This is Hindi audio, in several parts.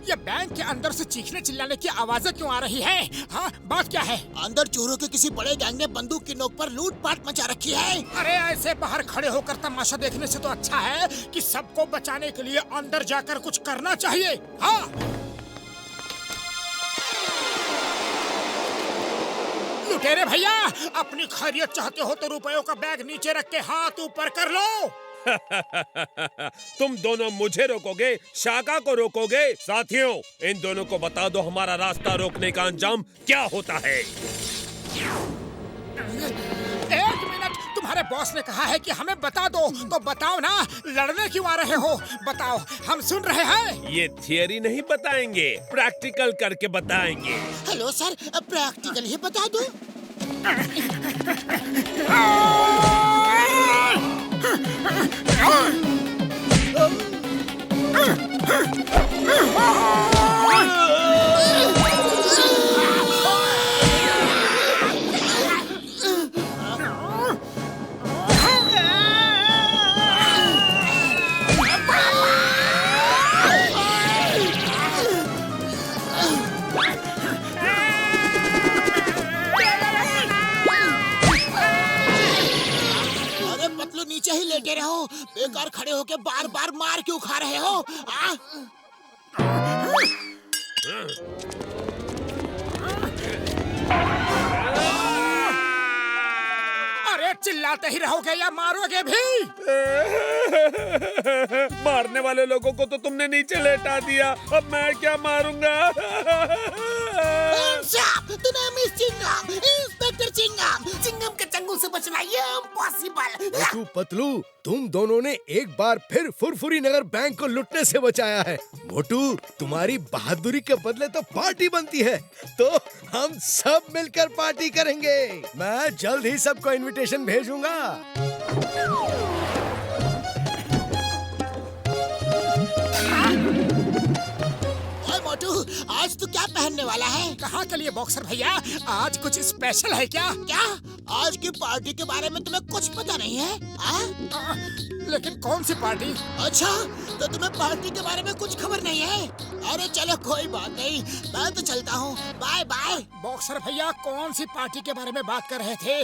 ये बैंक के अंदर से चीखने चिल्लाने की आवाजें क्यों आ रही है? हाँ, बात क्या है? अंदर चोरों के किसी बड़े गैंग ने बंदूक की नोक पर लूटपाट मचा रखी है। अरे ऐसे बाहर खड़े होकर तमाशा देखने से तो अच्छा है कि सबको बचाने के लिए अंदर जाकर कुछ करना चाहिए। हाँ, लुटेरे भैया, अपनी खैरियत चाहते हो तो रुपयों का बैग नीचे रख के हाथ ऊपर कर लो। तुम दोनों मुझे रोकोगे, शाका को रोकोगे? साथियों, इन दोनों को बता दो हमारा रास्ता रोकने का अंजाम क्या होता है। एक मिनट, तुम्हारे बॉस ने कहा है कि हमें बता दो, तो बताओ ना, लड़ने क्यों आ रहे हो? बताओ, हम सुन रहे हैं। ये थियरी नहीं बताएंगे, प्रैक्टिकल करके बताएंगे। हेलो सर, प्रैक्टिकल ही बता दो। नीचे ही लेटे रहो, बेकार खड़े होके बार बार मार क्यों खा रहे हो? अरे चिल्लाते ही रहोगे या मारोगे भी? मारने वाले लोगों को तो तुमने नीचे लेटा दिया, अब मैं क्या मारूंगा? इंस्पेक्टर चिंगम के चंगुल से बचना ये इम्पॉसिबल। मोटू पतलू, तुम दोनों ने एक बार फिर फुरफुरी नगर बैंक को लुटने से बचाया है। मोटू, तुम्हारी बहादुरी के बदले तो पार्टी बनती है, तो हम सब मिलकर पार्टी करेंगे। मैं जल्द ही सबको इनविटेशन भेजूंगा। मोटू, आज तू क्या पहनने वाला है? कहाँ के लिए बॉक्सर भैया? आज कुछ स्पेशल है क्या? क्या आज की पार्टी के बारे में तुम्हें कुछ पता नहीं है? लेकिन कौन सी पार्टी? अच्छा, तो तुम्हें पार्टी के बारे में कुछ खबर नहीं है? अरे चलो कोई बात नहीं, मैं तो चलता हूँ, बाय बाय। बॉक्सर भैया कौन सी पार्टी के बारे में बात कर रहे थे?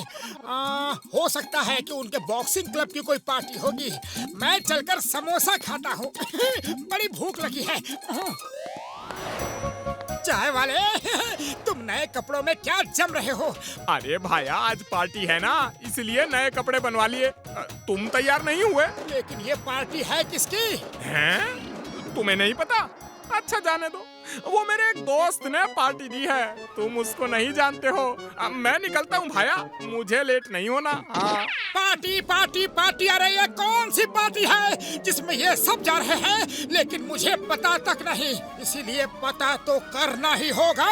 हो सकता है कि उनके बॉक्सिंग क्लब की कोई पार्टी होगी। मैं चलकर समोसा खाता हूँ। बड़ी भूख लगी है। चाय वाले, तुम नए कपड़ों में क्या जम रहे हो? अरे भाया, आज पार्टी है ना, इसलिए नए कपड़े बनवा लिए। तुम तैयार नहीं हुए? लेकिन ये पार्टी है किसकी? हैं? तुम्हें नहीं पता? अच्छा जाने दो, वो मेरे एक दोस्त ने पार्टी दी है, तुम उसको नहीं जानते हो। अब मैं निकलता हूँ भाया, मुझे लेट नहीं होना। पार्टी पार्टी पार्टी, अरे ये कौन सी पार्टी है जिसमें ये सब जा रहे हैं, लेकिन मुझे पता तक नहीं, इसीलिए पता तो करना ही होगा।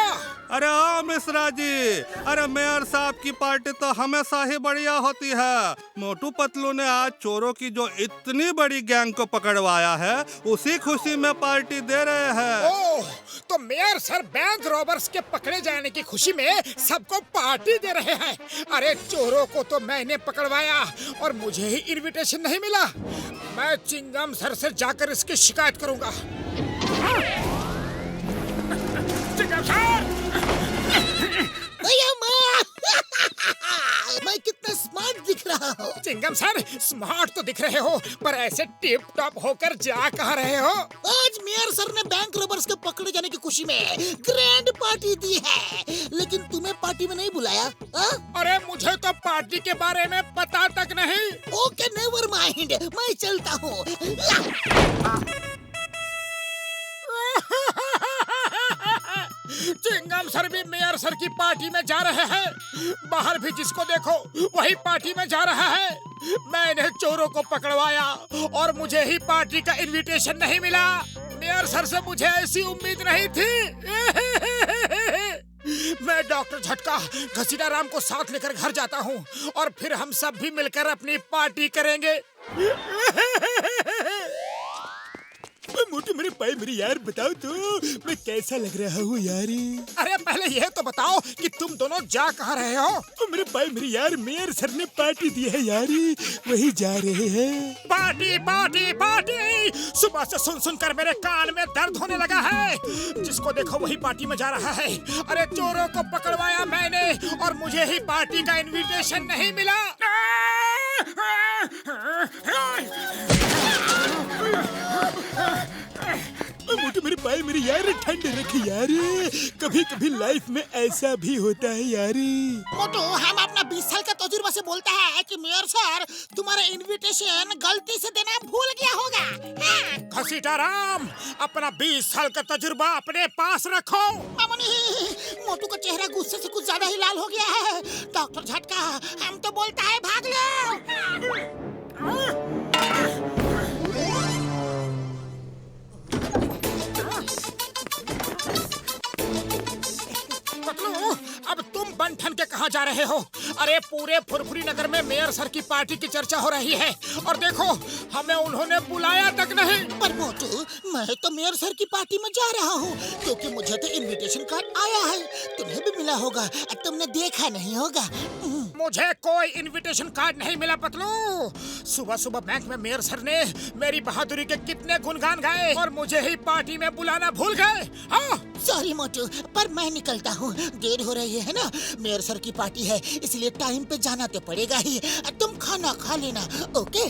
अरे ओ मिश्रा जी, अरे मेयर साहब की पार्टी तो हमेशा ही बढ़िया होती है। मोटू पतलू ने आज चोरों की जो इतनी बड़ी गैंग को पकड़वाया है, उसी खुशी में पार्टी दे रहे हैं। ओह, तो मेयर सर बैंक रॉबर्स के पकड़े जाने की खुशी में सबको पार्टी दे रहे हैं। अरे चोरों को तो मैंने पकड़वाया और मुझे ही इनविटेशन नहीं मिला। मैं चिंगम सर से जाकर इसकी शिकायत करूंगा। चिंगम सर! मैं कितना स्मार्ट दिख रहा हूँ? चिंगम सर, स्मार्ट तो दिख रहे हो, पर ऐसे टिप टॉप होकर जा कहाँ रहे हो? आज मेयर सर ने बैंक रॉबर्स के पकड़े जाने की खुशी में ग्रैंड पार्टी दी है, लेकिन तुम्हें पार्टी में नहीं बुलाया। अरे मुझे तो पार्टी के बारे में पता तक नहीं। ओके, नेवर माइंड, मैं चलता हूँ। चिंगम सर भी मेयर सर की पार्टी में जा रहे हैं। बाहर भी जिसको देखो वही पार्टी में जा रहा है। मैंने चोरों को पकड़वाया और मुझे ही पार्टी का इनविटेशन नहीं मिला। मेयर सर से मुझे ऐसी उम्मीद नहीं थी। मैं डॉक्टर झटका घसीटा राम को साथ लेकर घर जाता हूँ और फिर हम सब भी मिलकर अपनी पार्टी करेंगे। भाई मेरी यार बताओ तो मैं कैसा लग रहा हूँ यारी। अरे पहले यह तो बताओ कि तुम दोनों जा कहाँ रहे हो। मेरे भाई मेरी यार मेयर सर ने पार्टी दी है यारी, वही जा रहे हैं। पार्टी पार्टी पार्टी, सुबह से सुन सुन कर मेरे कान में दर्द होने लगा है। जिसको देखो वही पार्टी में जा रहा है। अरे चोरों को पकड़वाया मैंने और मुझे ही पार्टी का इनविटेशन नहीं मिला। मोटू मेरे भाई मेरी यार ठंड रखी यार, कभी कभी लाइफ में ऐसा भी होता है यारी। मोटू हम अपना 20 साल का तजुर्बा से बोलता है कि मेयर सर तुम्हारा इनविटेशन गलती से देना भूल गया होगा। घसीटा राम, अपना 20 साल का तजुर्बा अपने पास रखो। मामूनी, मोटू का चेहरा गुस्से से कुछ ज्यादा ही लाल हो गया है। डॉक्टर झटका हम तो बोलता है भाग लो। अब तुम बन ठन के कहाँ जा रहे हो? अरे पूरे फुरफुरी नगर में मेयर सर की पार्टी की चर्चा हो रही है और देखो हमें उन्होंने बुलाया तक नहीं। पर मोटू मैं तो मेयर सर की पार्टी में जा रहा हूँ क्योंकि मुझे तो इनविटेशन कार्ड आया है, तुम्हें भी मिला होगा, तुमने देखा नहीं होगा। मुझे कोई इनविटेशन कार्ड नहीं मिला पतलू। सुबह सुबह बैंक में मेयर सर ने मेरी बहादुरी के कितने गुणगान गाए और मुझे ही पार्टी में बुलाना भूल गए। हाँ सॉरी मोटू, पर मैं निकलता हूँ, देर हो रही है ना। मेयर सर की पार्टी है इसलिए टाइम पे जाना तो पड़ेगा ही। तुम खाना खा लेना, ओके?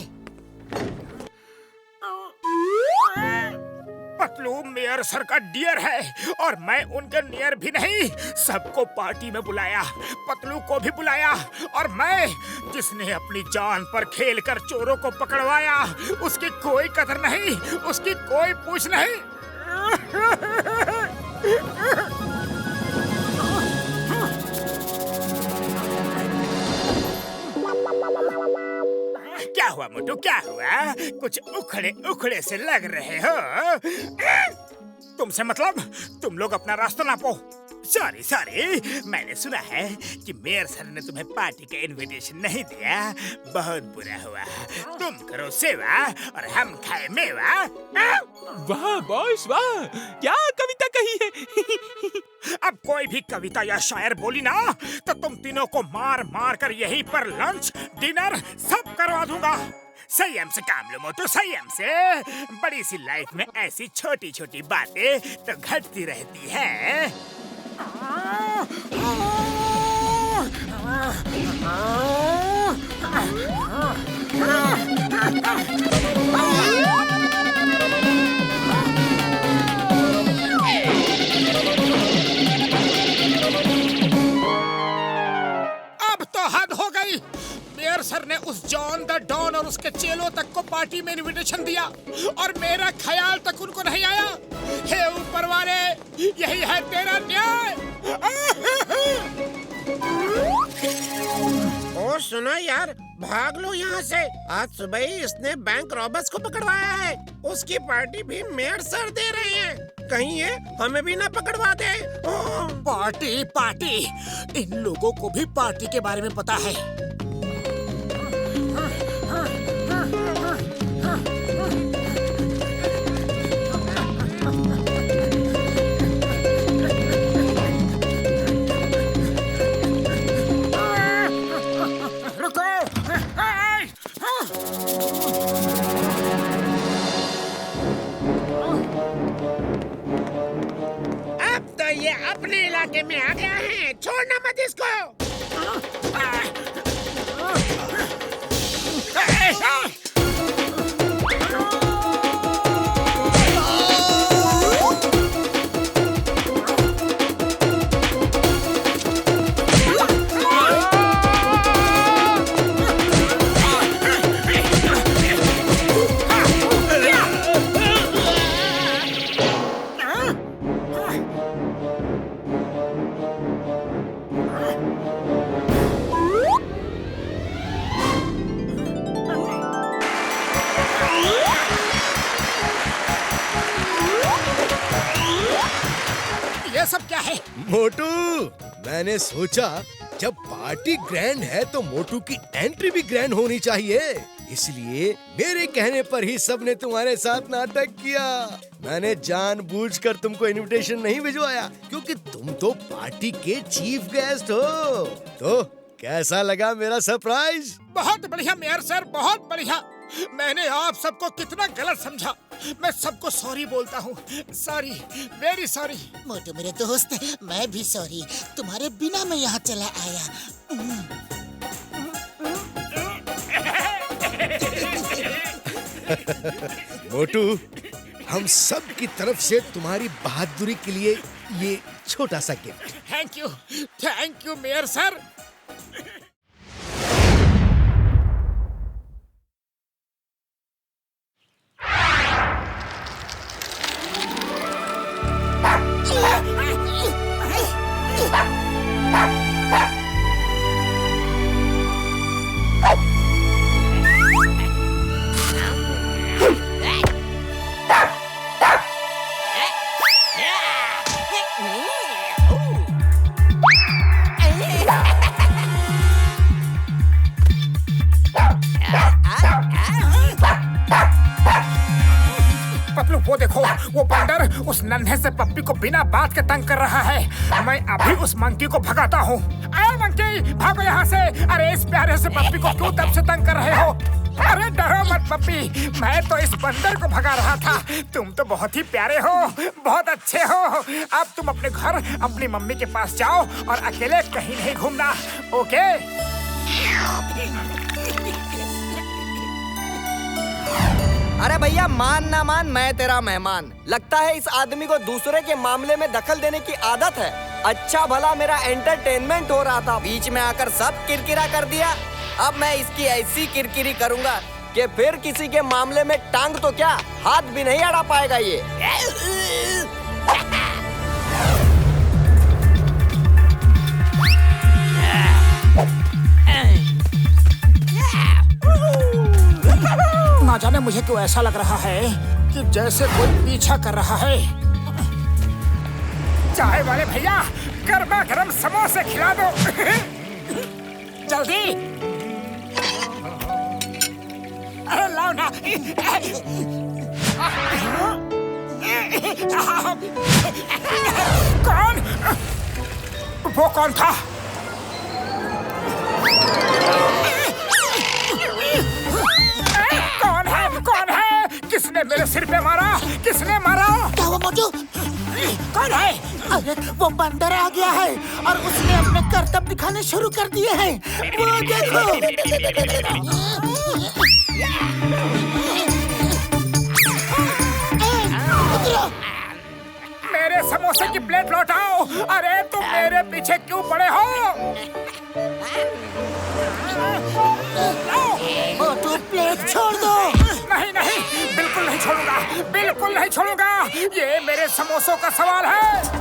पतलू मेयर सर का डियर है और मैं उनके नियर भी नहीं। सबको पार्टी में बुलाया, पतलू को भी बुलाया और मैं जिसने अपनी जान पर खेलकर चोरों को पकड़वाया उसकी कोई कदर नहीं, उसकी कोई पूछ नहीं। क्या हुआ मोटू, क्या हुआ? कुछ उखड़े उखड़े से लग रहे हो। तुमसे मतलब तुम लोग अपना रास्ता नापो। सॉरी सॉरी, मैंने सुना है कि मेयर सर ने तुम्हें पार्टी का इनविटेशन नहीं दिया, बहुत बुरा हुआ। तुम करो सेवा और हम खाए मेवा। वाह बॉस वाह, क्या कविता कही है। अब कोई भी कविता या शायर बोली ना तो तुम तीनों को मार मार कर यहीं पर लंच डिनर सब करवा दूंगा। संयम से काम लो मोटू, संयम से। बड़ी सी लाइफ में ऐसी छोटी छोटी बातें तो घटती रहती है। अब तो हद हो गई। मेयर सर ने उस जॉन द डॉन और उसके चेलों तक को पार्टी में इनविटेशन दिया और मेरा ख्याल तक उनको नहीं आया। हे ऊपर वाले, यही है तेरा न्याय। ओ सुनो यार, भाग लो यहाँ से। आज सुबह ही इसने बैंक रॉबर्स को पकड़वाया है। उसकी पार्टी भी मेयर सर दे रहे हैं, कहीं ये हमें भी ना पकड़वा दे। पार्टी पार्टी, इन लोगों को भी पार्टी के बारे में पता है। ये अपने इलाके में आ गया है, छोड़ना मत इसको। सब क्या है? मोटू, मैंने सोचा जब पार्टी ग्रैंड है तो मोटू की एंट्री भी ग्रैंड होनी चाहिए, इसलिए मेरे कहने पर ही सबने तुम्हारे साथ नाटक किया। मैंने जानबूझकर तुमको इनविटेशन नहीं भिजवाया क्योंकि तुम तो पार्टी के चीफ गेस्ट हो। तो कैसा लगा मेरा सरप्राइज? बहुत बढ़िया मेयर सर, बहुत बढ़िया। मैंने आप सबको कितना गलत समझा। मैं सबको सॉरी बोलता हूँ। Sorry, very sorry. मोटू मेरे दोस्त, मैं भी सॉरी। तुम्हारे बिना मैं यहाँ चला आया। मोटू, हम सब की तरफ से तुम्हारी बहादुरी के लिए ये छोटा सा gift. Thank you mayor sir. वो देखो, वो बंदर उस नन्हे से पप्पी को बिना बात के तंग कर रहा है। मैं अभी उस मंकी को भगाता हूँ। अरे मंकी, भागो यहाँ से। अरे इस प्यारे से पप्पी को क्यों तब से तंग कर रहे हो? अरे डरो मत पप्पी, मैं तो इस बंदर को भगा रहा था। तुम तो बहुत ही प्यारे हो, बहुत अच्छे हो। अब तुम अपने घर अपनी मम्मी के पास जाओ और अकेले कहीं नहीं घूमना, ओके? अरे भैया, मान ना मान, मैं तेरा मेहमान। लगता है इस आदमी को दूसरे के मामले में दखल देने की आदत है। अच्छा भला मेरा एंटरटेनमेंट हो रहा था, बीच में आकर सब किरकिरा कर दिया। अब मैं इसकी ऐसी किरकिरी करूंगा कि फिर किसी के मामले में टांग तो क्या, हाथ भी नहीं अड़ा पाएगा ये। ना जाने मुझे क्यों ऐसा लग रहा है कि जैसे कोई पीछा कर रहा है। चाय वाले भैया, गर्मा गर्म समोसे खिला दो। जल्दी। अरे लाओ ना। कौन? वो कौन था? कौन है? किसने मेरे सिर पे मारा? किसने मारा? क्या हुआ मोटू? कौन है? अरे वो बंदर आ गया है और उसने अपने करतब दिखाने शुरू कर दिए हैं। वो देखो। मेरे समोसे की प्लेट लौटाओ। अरे तुम मेरे पीछे क्यों पड़े हो? मोटू प्लेट छोड़ दो। नहीं नहीं, बिल्कुल नहीं छोड़ूंगा, बिल्कुल नहीं छोड़ूंगा। ये मेरे समोसों का सवाल है।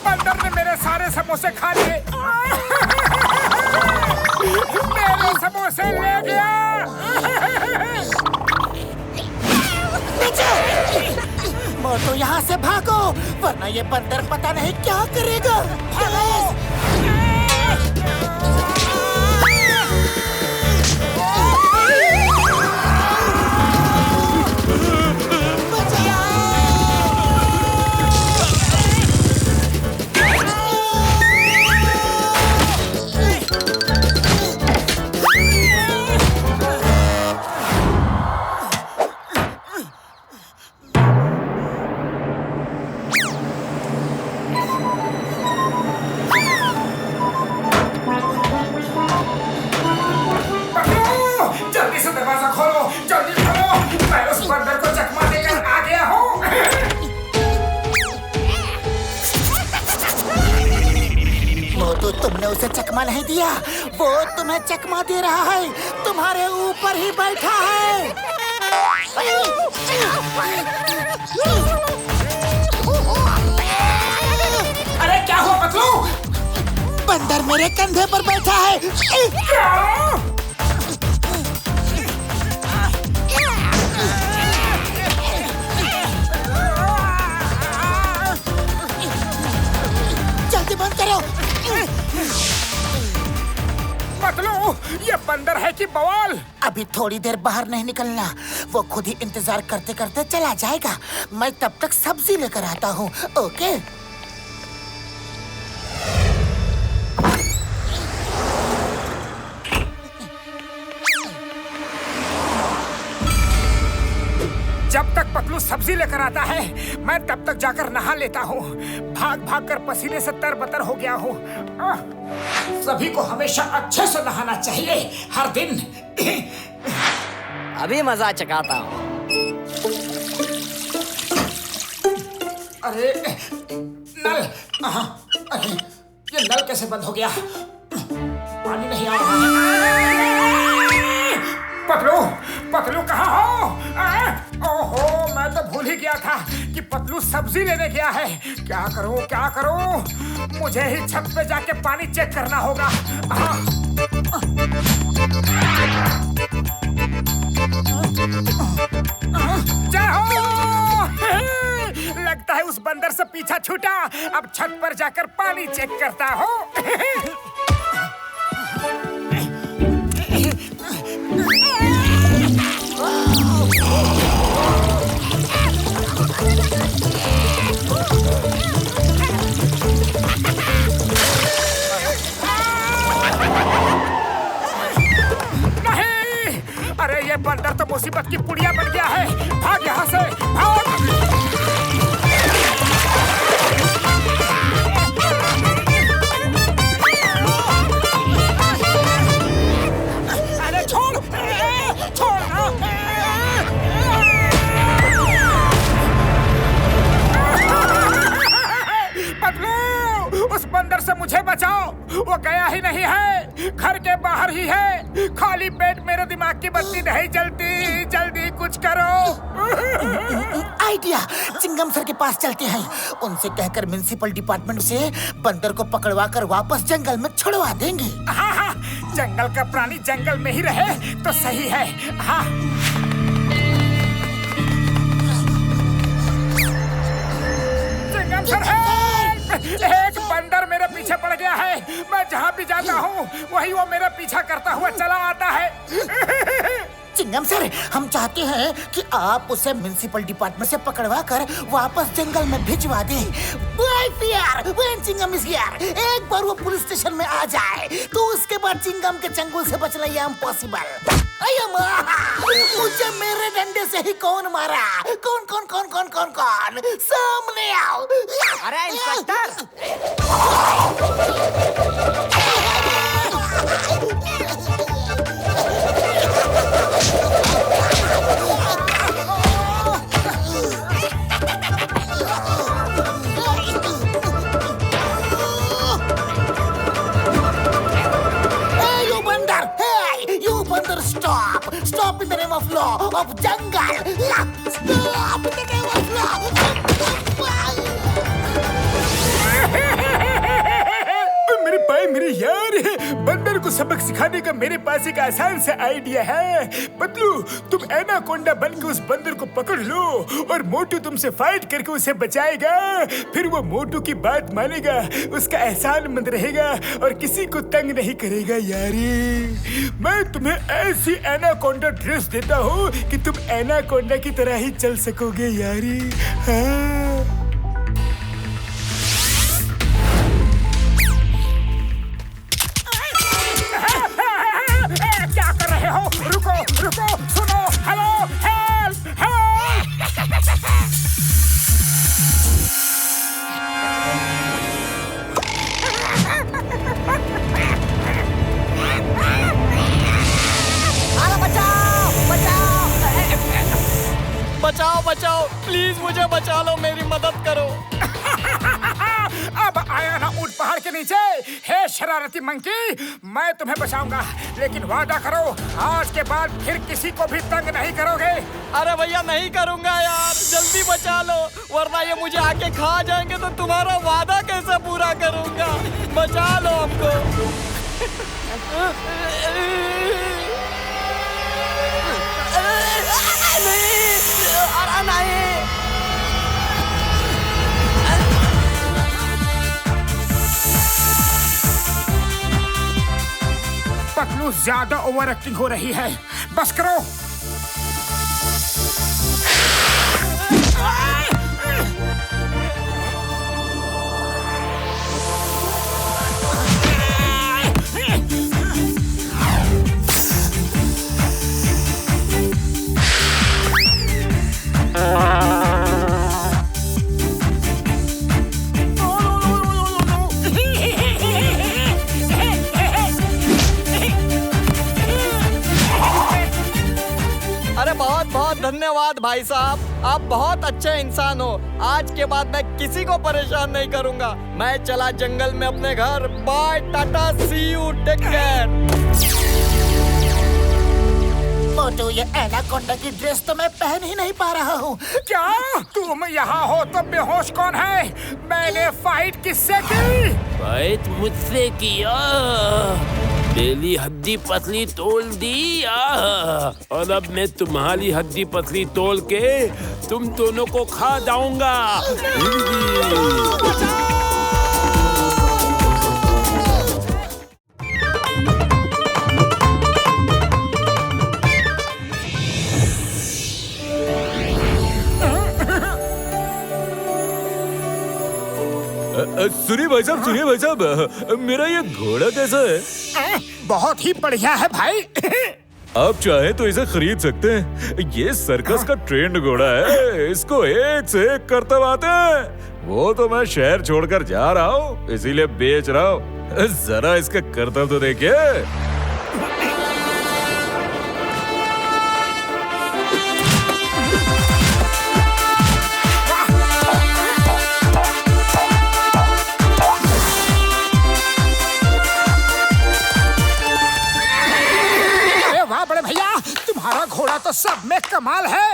बंदर ने मेरे सारे समोसे खा लिए। मेरे समोसे ले गया। मोटू यहाँ से भागो, वरना ये बंदर पता नहीं क्या करेगा। भागो। तुमने उसे चकमा नहीं दिया, वो तुम्हें चकमा दे रहा है। तुम्हारे ऊपर ही बैठा है। अरे क्या हुआ पतलू? बंदर मेरे कंधे पर बैठा है। जल्दी बंद करो। पतलू, ये बंदर है कि बवाल? अभी थोड़ी देर बाहर नहीं निकलना, वो खुद ही इंतजार करते करते चला जाएगा। मैं तब तक सब्जी लेकर आता हूँ। ओके? जब तक पतलू सब्जी लेकर आता है, मैं तब तक जाकर नहा लेता हूँ। भाग भाग कर पसीने से तरबतर हो गया हूँ। सभी को हमेशा अच्छे से नहाना चाहिए, हर दिन। अभी मजा चकाता हूँ। अरे नल, अरे ये नल कैसे बंद हो गया? पानी नहीं आ रहा है। पतलू, पतलू कहाँ हो? ओहो, मैं तो भूल ही गया था कि पतलू सब्जी लेने गया है। क्या करूं, क्या करूं? मुझे ही छत पे जाके पानी चेक करना होगा। जय हो! लगता है उस बंदर से पीछा छूटा। अब छत पर जाकर पानी चेक करता हूँ। अरे ये बंदर तो मुसीबत की पुड़िया बन गया है। भाग यहाँ से, भाग! अरे छोड़, छोड़ ना! पतलू, उस बंदर से मुझे बचाओ। वो गया ही नहीं है, घर के बाहर ही है। खाली पेट मेरे दिमाग की बत्ती नहीं जलती। जल्दी कुछ करो। आइडिया, चिंगम सर के पास चलते हैं। उनसे कहकर म्युनिसिपल डिपार्टमेंट से बंदर को पकड़वा कर वापस जंगल में छुड़वा देंगे। हाँ हाँ, जंगल का प्राणी जंगल में ही रहे तो सही है। हाँ, चिंगम सर है। एक बंदर मेरे पीछे पड़ गया है। मैं जहाँ भी जाता हूँ वही वो मेरा पीछा करता हुआ चला आता है। चिंगम सर, हम चाहते हैं कि आप उसे म्युनिसिपल डिपार्टमेंट से पकड़वा कर वापस जंगल में भिजवा दें। When चिंगम is here, एक बार वो पुलिस स्टेशन में आ जाए तो उसके बाद चिंगम के चंगुल से बचना ये इम्पॉसिबल। मुझे मेरे डंडे से ही कौन मारा? कौन कौन कौन कौन कौन कौन? सामने आओ। अरे inspector! Stop in the name of law of jungle. Stop in the name of law. मेरे भाई, मेरे यार, बंदर को सबक सिखाने का मेरे पास एक आसान सा आइडिया है। पतलू, तुम एनाकोंडा बन के उस बंदर को पकड़ लो और मोटू तुमसे फाइट करके उसे बचाएगा। फिर वो मोटू की बात मानेगा, उसका एहसानमंद रहेगा और किसी को तंग नहीं करेगा। यारी, मैं तुम्हें ऐसी एनाकोंडा ड्रेस देता हूँ कि तुम एनाकोंडा की तरह ही चल सकोगे। यारी, हाँ। क्या कर रहे हो? रुको, रुको, सुनो, हेलो, हेल्प, हेल्प! बचाओ, बचाओ! बचाओ, बचाओ! प्लीज मुझे बचा लो, मेरी मदद करो। अब आया ना ऊंट पहाड़ के नीचे। हे शर्म शरारती मंकी, मैं तुम्हें बचाऊंगा, लेकिन वादा करो आज के बाद फिर किसी को भी तंग नहीं करोगे। अरे भैया नहीं करूंगा यार, जल्दी बचा लो, वरना ये मुझे आके खा जाएंगे तो तुम्हारा वादा कैसे पूरा करूंगा। बचा लो हमको। नहीं, अरे नहीं। पतलू ज्यादा ओवर एक्टिंग हो रही है, बस करो। बहुत बहुत धन्यवाद भाई साहब, आप बहुत अच्छे इंसान हो। आज के बाद मैं किसी को परेशान नहीं करूंगा। मैं चला जंगल में अपने घर। बाय टाटा, see you, take care. Motu, ये एनाकोंडा की ड्रेस तो मैं पहन ही नहीं पा रहा हूँ। क्या तुम यहाँ हो तो बेहोश कौन है? मैंने फाइट किससे की? फाइट मुझसे किया, डेली हड्डी पतली तोल दी, और अब मैं तुम्हारी हड्डी पतली तोल के तुम दोनों को खा जाऊंगा। सुनिए भाई साहब, मेरा ये घोड़ा कैसा है? बहुत ही बढ़िया है भाई। आप चाहे तो इसे खरीद सकते हैं। ये सर्कस का ट्रेंड घोड़ा है, इसको एक से एक करतब आते हैं। वो तो मैं शहर छोड़कर जा रहा हूँ, इसीलिए बेच रहा हूँ। जरा इसका करतब तो देखिए। तुम्हारा घोड़ा तो सब में कमाल है।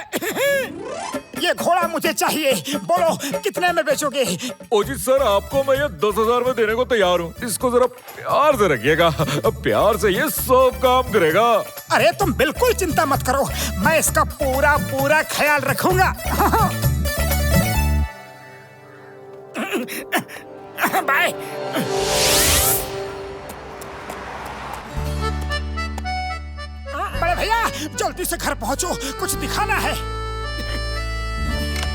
ये घोड़ा मुझे चाहिए, बोलो कितने में बेचोगे? ओ जी सर, आपको मैं ये 10,000 में देने को तैयार हूँ। इसको जरा प्यार से रखिएगा, प्यार से ये सब काम करेगा। अरे तुम बिल्कुल चिंता मत करो, मैं इसका पूरा पूरा ख्याल रखूंगा। बाय। बड़े भैया जल्दी से घर पहुंचो, कुछ दिखाना है।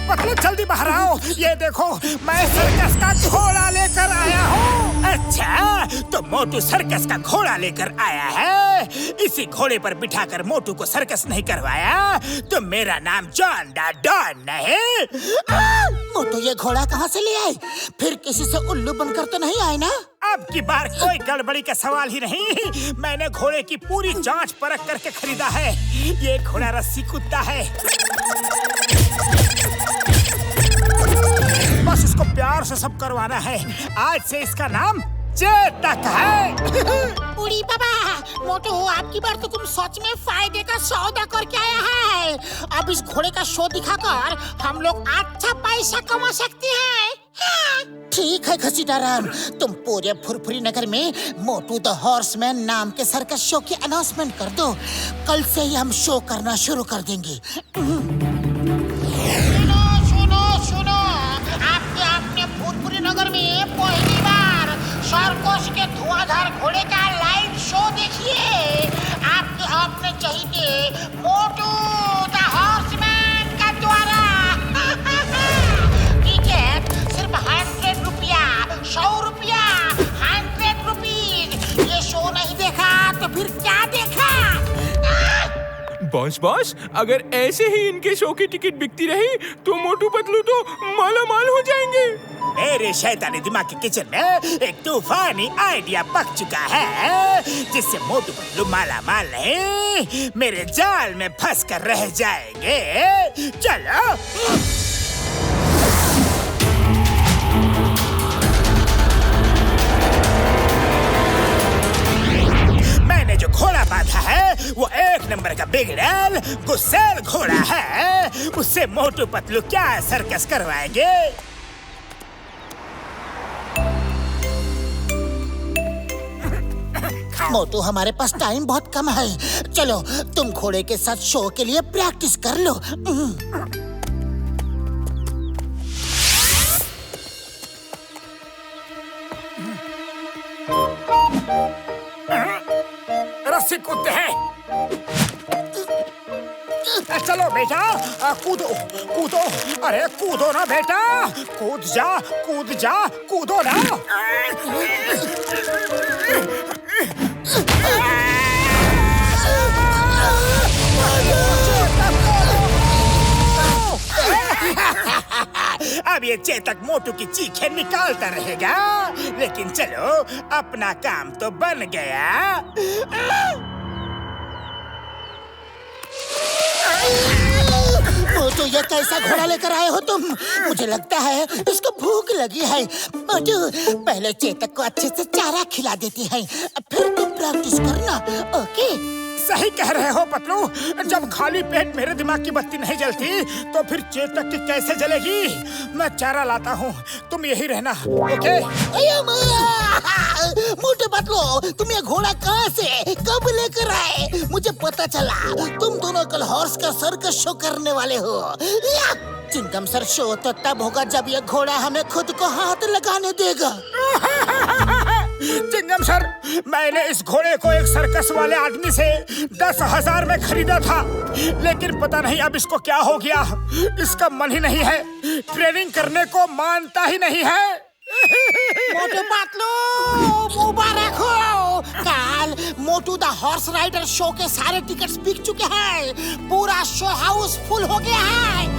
पतलू जल्दी बाहर आओ, ये देखो मैं सर्कस का घोड़ा लेकर आया हूँ। अच्छा, तो मोटू सर्कस का घोड़ा लेकर आया है। इसी घोड़े पर बिठाकर मोटू को सर्कस नहीं करवाया तो मेरा नाम जॉन दा डॉन नहीं। मोटू ये घोड़ा कहाँ से ले आए? फिर किसी से उल्लू बनकर तो नहीं आए ना? अब की बार कोई गड़बड़ी का सवाल ही नहीं। मैंने घोड़े की पूरी जांच परख करके खरीदा है। ये घोड़ा रस्सी कूदता है, बस इसको प्यार से सब करवाना है। आज से इसका नाम चेतक है। उड़ी बाबा, मोटू आपकी बार तो तुम सच में फायदे का सौदा करके आया है। अब इस घोड़े का शो दिखाकर हम लोग अच्छा पैसा कमा सकते हैं। ठीक है घसीटाराम, तुम पूरे फुरफुरी नगर में मोटू द हॉर्समैन नाम के सर्कस शो की अनाउंसमेंट कर दो। कल से ही हम शो करना शुरू कर देंगे। सुनो, आपने फुरफुरी नगर में पहली बार सर्कस के धुआंधार घोड़े का लाइव शो देखिए। आपने चाहिए मोटू द हॉर्समैन का द्वारा। टिकट सिर्फ 100 रुपया, 100 रुपया, 100 रुपीज। ये शो नहीं देखा तो फिर क्या देखा? बॉस, अगर ऐसे ही इनके शो की टिकट बिकती रही तो मोटू पतलू तो माला माल हो जाएंगे। मेरे शैतानी दिमाग के किचन में एक तूफानी आइडिया पक चुका है, जिससे मोटू पतलू माला माल नहीं, मेरे जाल में फंस कर रह जाएंगे। चलो। का बिगड़ल गुस्सेल घोड़ा है, उससे मोटू पतलू क्या सर्कस करवाएंगे? मोटू, हमारे पास टाइम बहुत कम है। चलो तुम घोड़े के साथ शो के लिए प्रैक्टिस कर लो। रस्सी कूदते हैं। चलो बेटा, कूदो कूदो, अरे कूदो ना बेटा, कूद जा कूद जा, कूदो ना। अब ये चेतक मोटू की चीखें निकालता रहेगा, लेकिन चलो अपना काम तो बन गया। मोटू, ये कैसा घोड़ा लेकर आए हो तुम? मुझे लगता है इसको भूख लगी है। मोटू, पहले चेतक को अच्छे से चारा खिला देती है, फिर तुम प्रैक्टिस करना, ओके? सही कह रहे हो पतलू, जब खाली पेट मेरे दिमाग की बत्ती नहीं जलती तो फिर चेतक की कैसे जलेगी? मैं चारा लाता हूँ, तुम यही रहना, ओके? मोटू पतलू, तुम ये घोड़ा कहाँ से कब लेकर आए? मुझे पता चला तुम दोनों कल हॉर्स का सर्कस शो करने वाले हो। चिंगम सर, शो तो तब होगा जब ये घोड़ा हमें खुद को हाथ लगाने देगा। चिंगम सर, मैंने इस घोड़े को एक सर्कस वाले आदमी से 10,000 में खरीदा था, लेकिन पता नहीं अब इसको क्या हो गया। इसका मन ही नहीं है, ट्रेनिंग करने को मानता ही नहीं है। मोटू पतलू, मुबारक हो। कल मोटू द हॉर्स राइडर शो के सारे टिकट्स बिक चुके हैं, पूरा शो हाउस फुल हो गया है।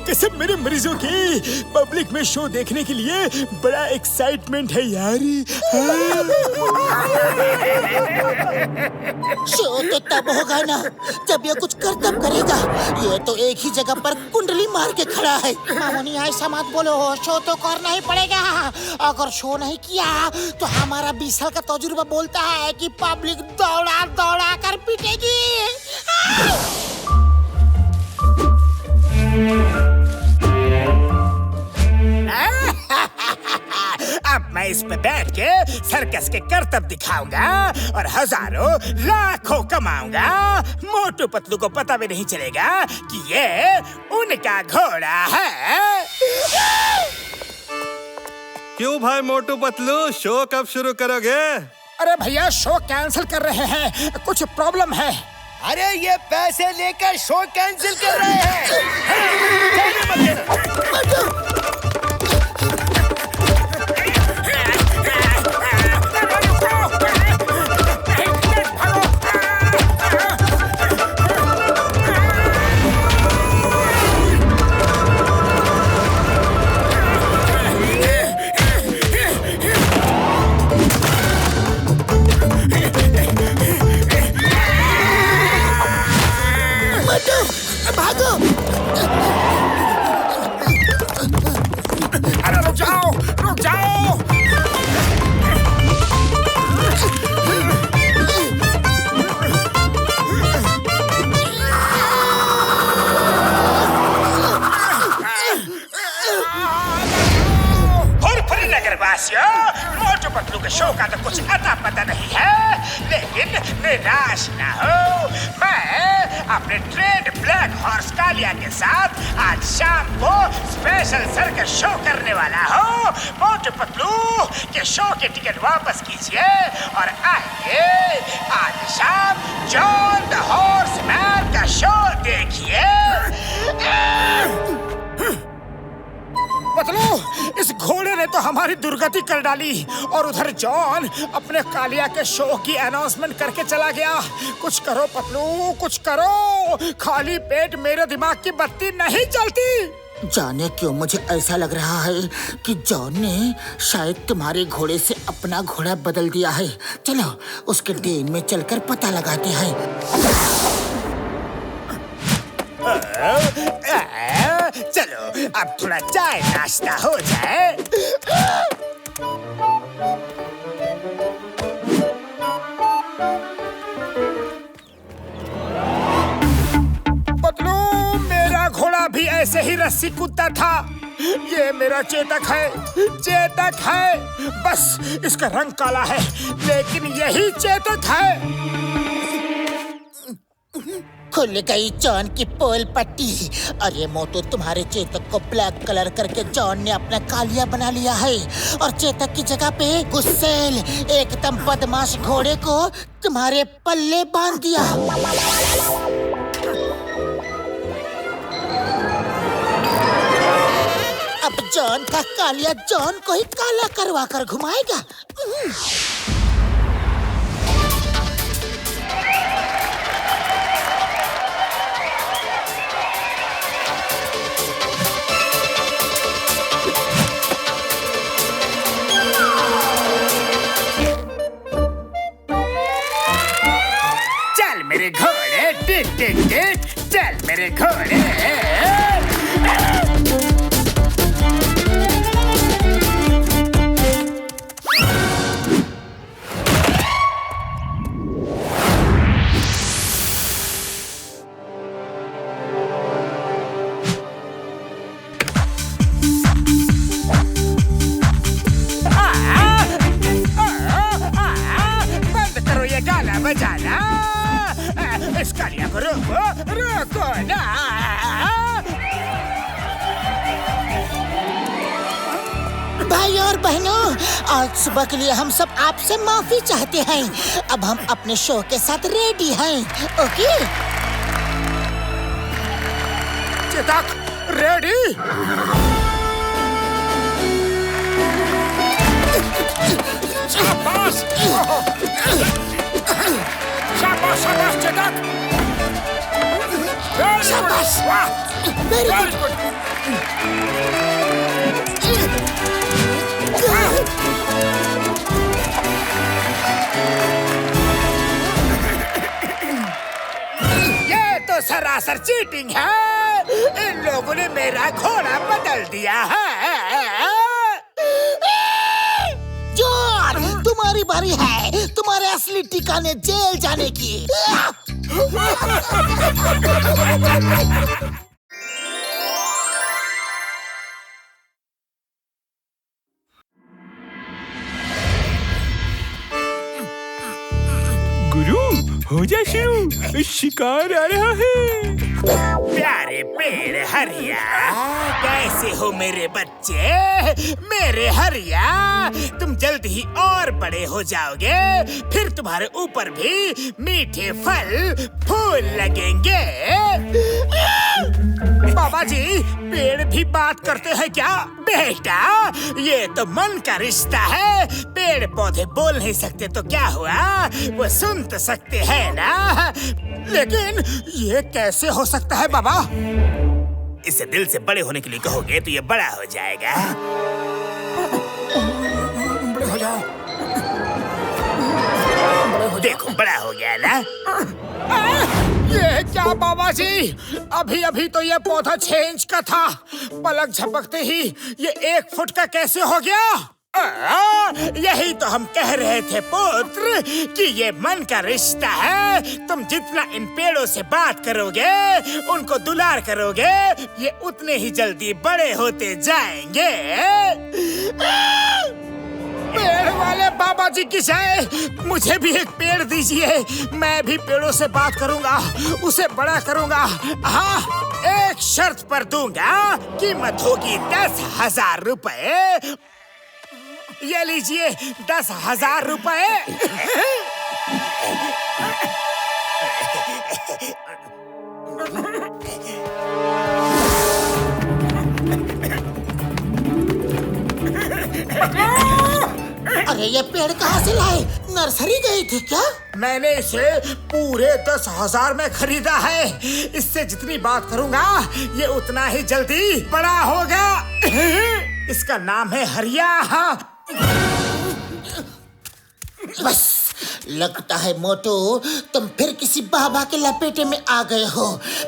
कसम मेरे मरीजों की, पब्लिक में शो देखने के लिए बड़ा एक्साइटमेंट है यार। शो तो तब होगा ना जब ये कुछ करतब करेगा। ये तो एक ही जगह पर कुंडली मार के खड़ा है। मामूनी ऐसा मत बोलो, शो तो करना ही पड़ेगा। अगर शो नहीं किया तो हमारा 20 साल का तजुर्बा बोलता है कि पब्लिक दौड़ा दौड़ा कर पीटेगी। अब मैं इस पे बैठ के सर्कस के करतब दिखाऊंगा और हजारों लाखों कमाऊंगा। मोटू पतलू को पता भी नहीं चलेगा कि ये उनका घोड़ा है। क्यों भाई मोटू पतलू, शो कब शुरू करोगे? अरे भैया, शो कैंसिल कर रहे हैं, कुछ प्रॉब्लम है। अरे ये पैसे लेकर शो कैंसिल कर रहे हैं। भागो! अरे रुक जाओ, रुक जाओ! नगरवासियों, मोटू पतलू के शो का तो कुछ अता पता नहीं है, लेकिन निराश ना हो। मैं अपने ट्रेंड ब्लैक हॉर्स कालिया के साथ आज शाम को स्पेशल सर्कस शो करने वाला हूँ। मोटू पतलू के शो के टिकट वापस कीजिए और आइए आज शाम जॉन द हॉर्स मैन का शो देखिए। पतलू, इस घोड़े ने तो हमारी दुर्गति कर डाली और उधर जॉन अपने कालिया के शो की अनाउंसमेंट करके चला गया। कुछ करो पतलू, कुछ करो, खाली पेट मेरे दिमाग की बत्ती नहीं चलती। जाने क्यों मुझे ऐसा लग रहा है कि जॉन ने शायद तुम्हारे घोड़े से अपना घोड़ा बदल दिया है। चलो उसके डेन में चलकर पता लगाते हैं। चलो अब थोड़ा चाय नाश्ता हो जाए। रस्सी कूदता था। ये मेरा चेतक है, चेतक है। बस इसका रंग काला है, लेकिन यही चेतक है। खुल गई जॉन की पोल पट्टी। अरे मोटू, तुम्हारे चेतक को ब्लैक कलर करके जॉन ने अपना कालिया बना लिया है और चेतक की जगह पे गुस्सेल एकदम बदमाश घोड़े को तुम्हारे पल्ले बांध दिया। अब जॉन का कालिया जॉन को ही काला करवा कर घुमाएगा। चल मेरे घोड़े, टिट टिट टिट, चल मेरे घोड़े। बंद करो ये गाना बजाना। इस कालिया को रोको, रोको ना। भाई और बहनों, आज सुबह के लिए हम सब आपसे माफी चाहते हैं। अब हम अपने शो के साथ रेडी हैं, ओके? चेतक, रेडी? शाबाश, शाबाश, शाबाश चेतक। शाबाश, वेरी गुड। ये तो सरासर चीटिंग है। इन लोगों ने मेरा घोड़ा बदल दिया है। जॉन, तुम्हारी बारी है, तुम्हारे असली ठिकाने जेल जाने की। गुरु, हो जा शुरू, शिकार आ रहा है। प्यारे पेड़ हरिया, कैसे हो मेरे बच्चे? मेरे हरिया, तुम जल्द ही और बड़े हो जाओगे। फिर तुम्हारे ऊपर भी मीठे फल फूल लगेंगे। बाबा जी, पेड़ भी बात करते हैं क्या? बेटा, ये तो मन का रिश्ता है। पेड़ पौधे बोल नहीं सकते तो क्या हुआ, वो सुन तो सकते हैं ना। लेकिन ये कैसे हो सकता है बाबा? इसे दिल से बड़े होने के लिए कहोगे तो ये बड़ा हो जाएगा। बड़े हो जाओ। देखो, बड़ा हो गया ना। ये क्या बाबा जी? अभी अभी तो ये पौधा 6 इंच का था, पलक झपकते ही ये 1 फुट का कैसे हो गया? यही तो हम कह रहे थे पुत्र कि ये मन का रिश्ता है। तुम जितना इन पेड़ों से बात करोगे, उनको दुलार करोगे, ये उतने ही जल्दी बड़े होते जाएंगे। पेड़ वाले बाबा जी की जय। मुझे भी एक पेड़ दीजिए, मैं भी पेड़ों से बात करूंगा, उसे बड़ा करूंगा। हाँ, एक शर्त पर दूंगा, कीमत होगी 10,000 रुपए। ये लीजिए 10,000 रुपए। अरे ये पेड़ कहाँ से लाए? नर्सरी गई थी क्या? मैंने इसे पूरे 10,000 में खरीदा है। इससे जितनी बात करूंगा, ये उतना ही जल्दी बड़ा होगा। इसका नाम है हरिया। बस लगता है मोटू, तुम फिर किसी बाबा के लपेटे में आ गए हो।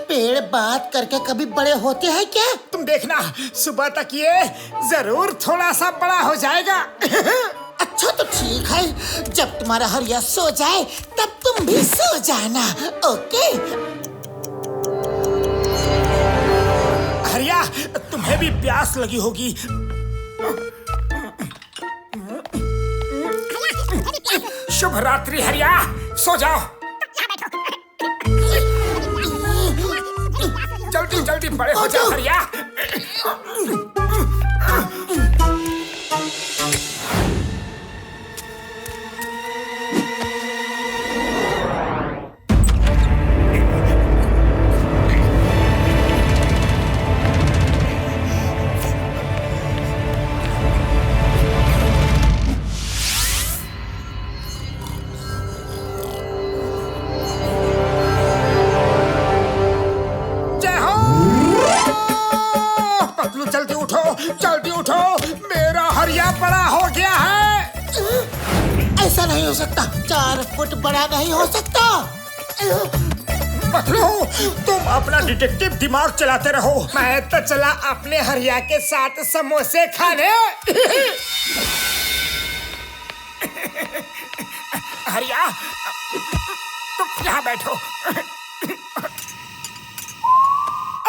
पेड़ बात करके कभी बड़े होते हैं क्या? तुम देखना, सुबह तक ये जरूर थोड़ा सा बड़ा हो जाएगा। अच्छा तो ठीक है, जब तुम्हारा हरिया सो जाए तब तुम भी सो जाना, ओके? हरिया, तुम्हें भी प्यास लगी होगी। शुभ रात्रि हरिया, सो जाओ। जल्दी जल्दी बड़े हो जाओ हरिया। जल्दी उठो, मेरा हरिया बड़ा हो गया है। ऐसा नहीं हो सकता, 4 फुट बड़ा नहीं हो सकता। पतलू, तुम अपना डिटेक्टिव दिमाग चलाते रहो, मैं तो चला अपने हरिया के साथ समोसे खाने। हरिया, तुम यहाँ बैठो।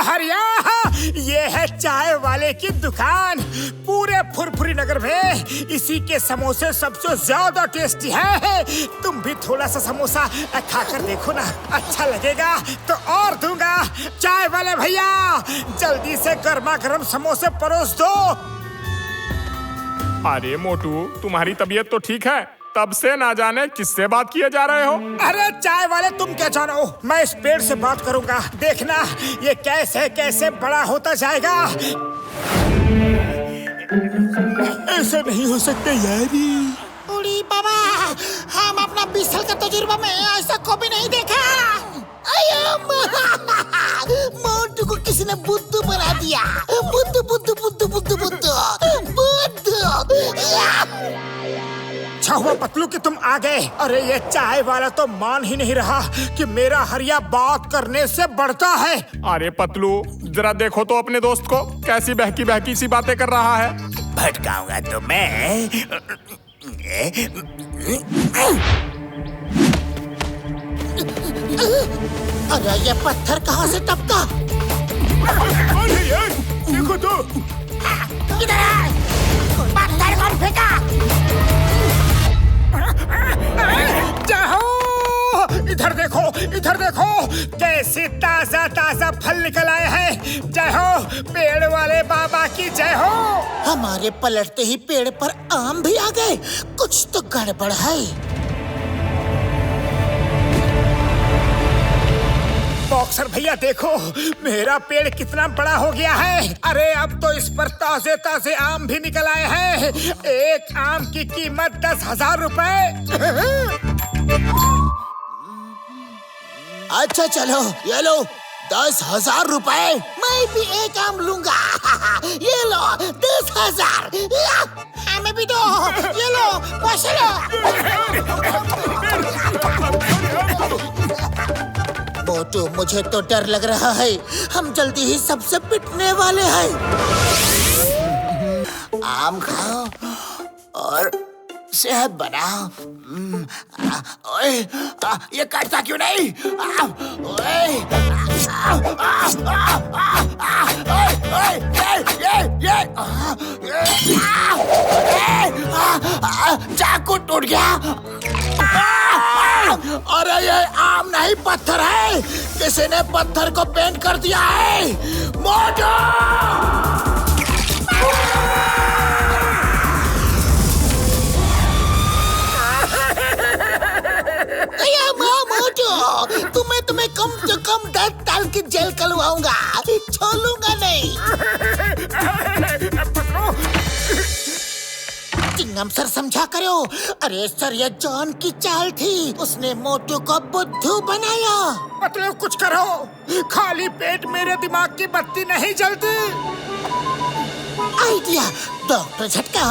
हरिया, ये है चाय वाले की दुकान। पूरे फुरफुरी नगर में इसी के समोसे सबसे ज्यादा टेस्टी है। तुम भी थोड़ा सा समोसा खाकर देखो ना, अच्छा लगेगा तो और दूंगा। चाय वाले भैया, जल्दी से गर्मा गर्म समोसे परोस दो। अरे मोटू, तुम्हारी तबीयत तो ठीक है? तब से ना जाने किससे बात किए जा रहे हो। अरे चाय वाले, तुम क्या जानो, मैं इस पेड़ से बात करूंगा। देखना ये कैसे कैसे बड़ा होता जाएगा। ऐसा नहीं हो सकता यारी। उड़ी बाबा, हम अपना 20 साल का तजुर्बा में ऐसा कभी नहीं देखा। मोटू को किसी ने बुद्धू बना दिया। बुद्धू बुद्धू बुद्धू बुद्धू बुद्धू बुद्धू। अच्छा हुआ पतलू कि तुम आ गए। अरे ये चाय वाला तो मान ही नहीं रहा कि मेरा हरिया बात करने से बढ़ता है। अरे पतलू, जरा देखो तो अपने दोस्त को, कैसी बहकी बहकी सी बातें कर रहा है। भटकाऊंगा तो मैं। अरे ये पत्थर कहाँ से टपका? देखो तो, पत्थर कौन फेंका? इधर देखो, इधर देखो, कैसे ताजा ताजा फल निकल आए हैं। जय हो पेड़ वाले बाबा की जय हो। हमारे पलटते ही पेड़ पर आम भी आ गए। कुछ तो गड़बड़ है। बॉक्सर भैया देखो, मेरा पेड़ कितना बड़ा हो गया है। अरे अब तो इस पर ताजे ताजे आम भी निकल आए हैं। एक आम की कीमत 10,000 रुपए। अच्छा चलो, ये लो 10,000 रुपए। मैं भी एक आम लूंगा। ये लो 10,000। हमें भी दो। ये लो, पैसे लो। मोटू, मुझे तो डर लग रहा है। हम जल्दी ही सबसे पिटने वाले हैं। आम खाओ और सेहत बनाओ। ओए, ये काटता क्यों नहीं? चाकू टूट गया। अरे ये आम नहीं पत्थर है। किसी ने पत्थर को पेंट कर दिया है। मोटू! तुम्हें कम से कम 10 साल की जेल करवाऊंगा। छोड़ूंगा नहीं। चिंगम सर, समझा करो। अरे सर, ये जॉन की चाल थी। उसने मोटू को बुद्धू बनाया। मतलब कुछ करो, खाली पेट मेरे दिमाग की बत्ती नहीं जलती। आइडिया, डॉक्टर झटका,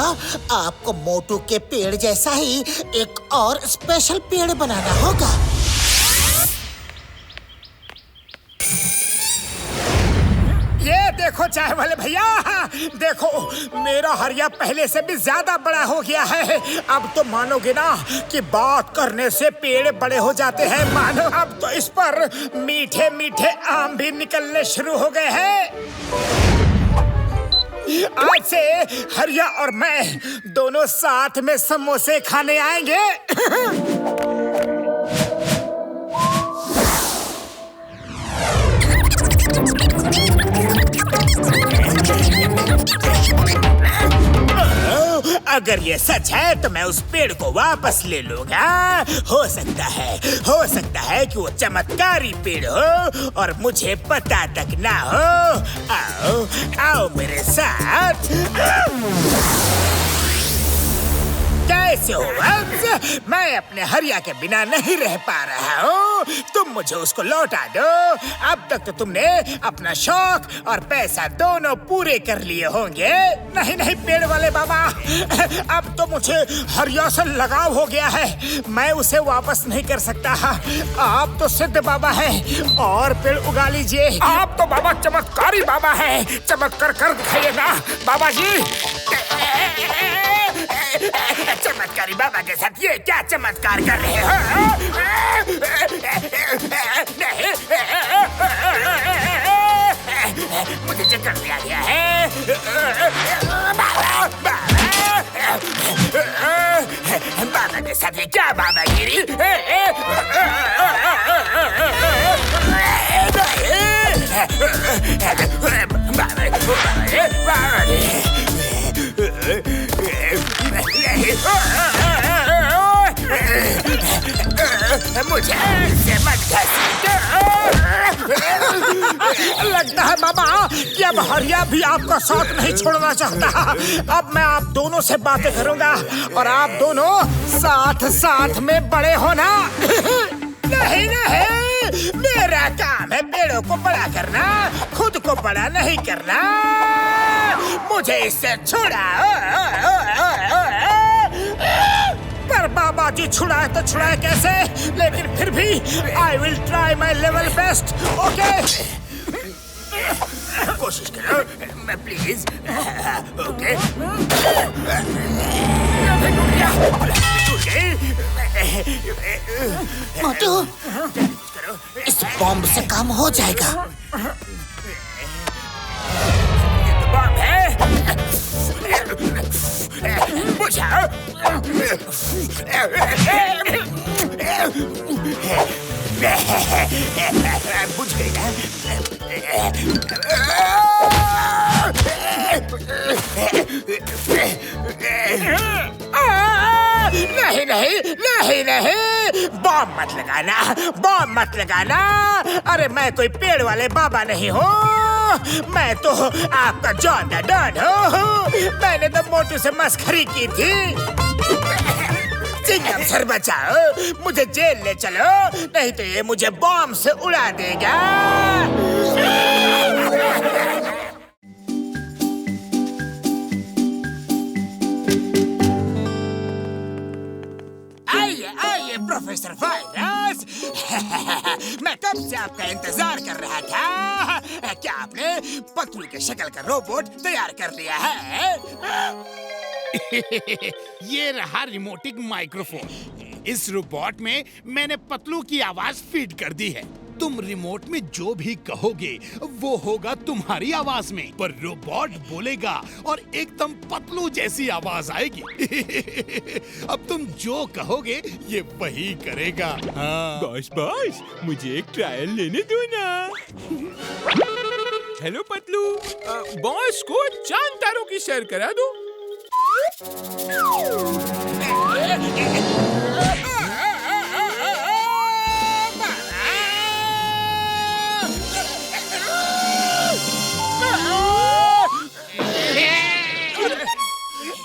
आपको मोटू के पेड़ जैसा ही एक और स्पेशल पेड़ बनाना होगा। ये देखो चाय वाले भैया, देखो मेरा हरिया पहले से भी ज्यादा बड़ा हो गया है। अब तो मानोगे ना कि बात करने से पेड़ बड़े हो जाते हैं। मानो अब तो इस पर मीठे मीठे आम भी निकलने शुरू हो गए हैं। आज से हरिया और मैं दोनों साथ में समोसे खाने आएंगे। अगर ये सच है तो मैं उस पेड़ को वापस ले लूंगा। हो सकता है कि वो चमत्कारी पेड़ हो और मुझे पता तक ना हो। आओ आओ मेरे साथ। कैसे हो वत्स? मैं अपने हरिया के बिना नहीं रह पा रहा हूँ। तुम मुझे उसको लौटा दो। अब तक तो तुमने अपना शौक और पैसा दोनों पूरे कर लिए होंगे। नहीं नहीं पेड़ वाले बाबा, अब तो मुझे हरिया से लगाव हो गया है। मैं उसे वापस नहीं कर सकता। आप तो सिद्ध बाबा हैं और पेड़ उगा लीजिए। आप तो बाबा चमत्कारी बाबा हैं। चमत्कार कर दिखाइए ना बाबा जी। चमत्कारी बाबा के साथ ये क्या चमत्कार कर रहे हो? मुझे चक्कर में आ गया है। बाबा के साथ ये क्या बाबागिरी? मुझे ऐसे मत घसीटो। लगता है बाबा कि अब हरिया भी आपका साथ नहीं छोड़ना चाहता। अब मैं आप दोनों से बातें करूंगा और आप दोनों साथ साथ में बड़े होना। नहीं नहीं, मेरा काम है पेड़ों को बड़ा करना, खुद को बड़ा नहीं करना। मुझे इससे छुड़ाओ। पर बाबा जी छुड़ाए तो छुड़ाए कैसे? लेकिन फिर भी I will try my level best. Okay, कोशिश करो मैं प्लीज। ओके, मोटू, इस बॉम्ब से काम हो जाएगा। बॉम्ब है, बुझाओ। बुझ गई ना? नहीं नहीं नहीं नहीं, बॉम्ब मत लगाना, बॉम्ब मत लगाना। अरे मैं कोई पेड़ वाले बाबा नहीं हूँ। मैं तो आपका जॉन द डॉन हूँ। मैंने तो मोटू से मस्खरी की थी। चिंगम सर बचाओ, मुझे जेल ले चलो, नहीं तो ये मुझे बॉम्ब से उड़ा देगा। आइए आइए प्रोफेसर वायरस। मैं कब से आपका इंतजार कर रहा था। क्या आपने पतलू के शक्ल का रोबोट तैयार कर लिया है? ये रहा रिमोटिक माइक्रोफोन। इस रोबोट में मैंने पतलू की आवाज फीड कर दी है। तुम रिमोट में जो भी कहोगे वो होगा तुम्हारी आवाज में, पर रोबोट बोलेगा और एकदम पतलू जैसी आवाज आएगी। अब तुम जो कहोगे ये वही करेगा। हाँ। बॉस मुझे एक ट्रायल लेने दो ना। हेलो पतलू, बॉस को चांद तारों की सैर करा दो।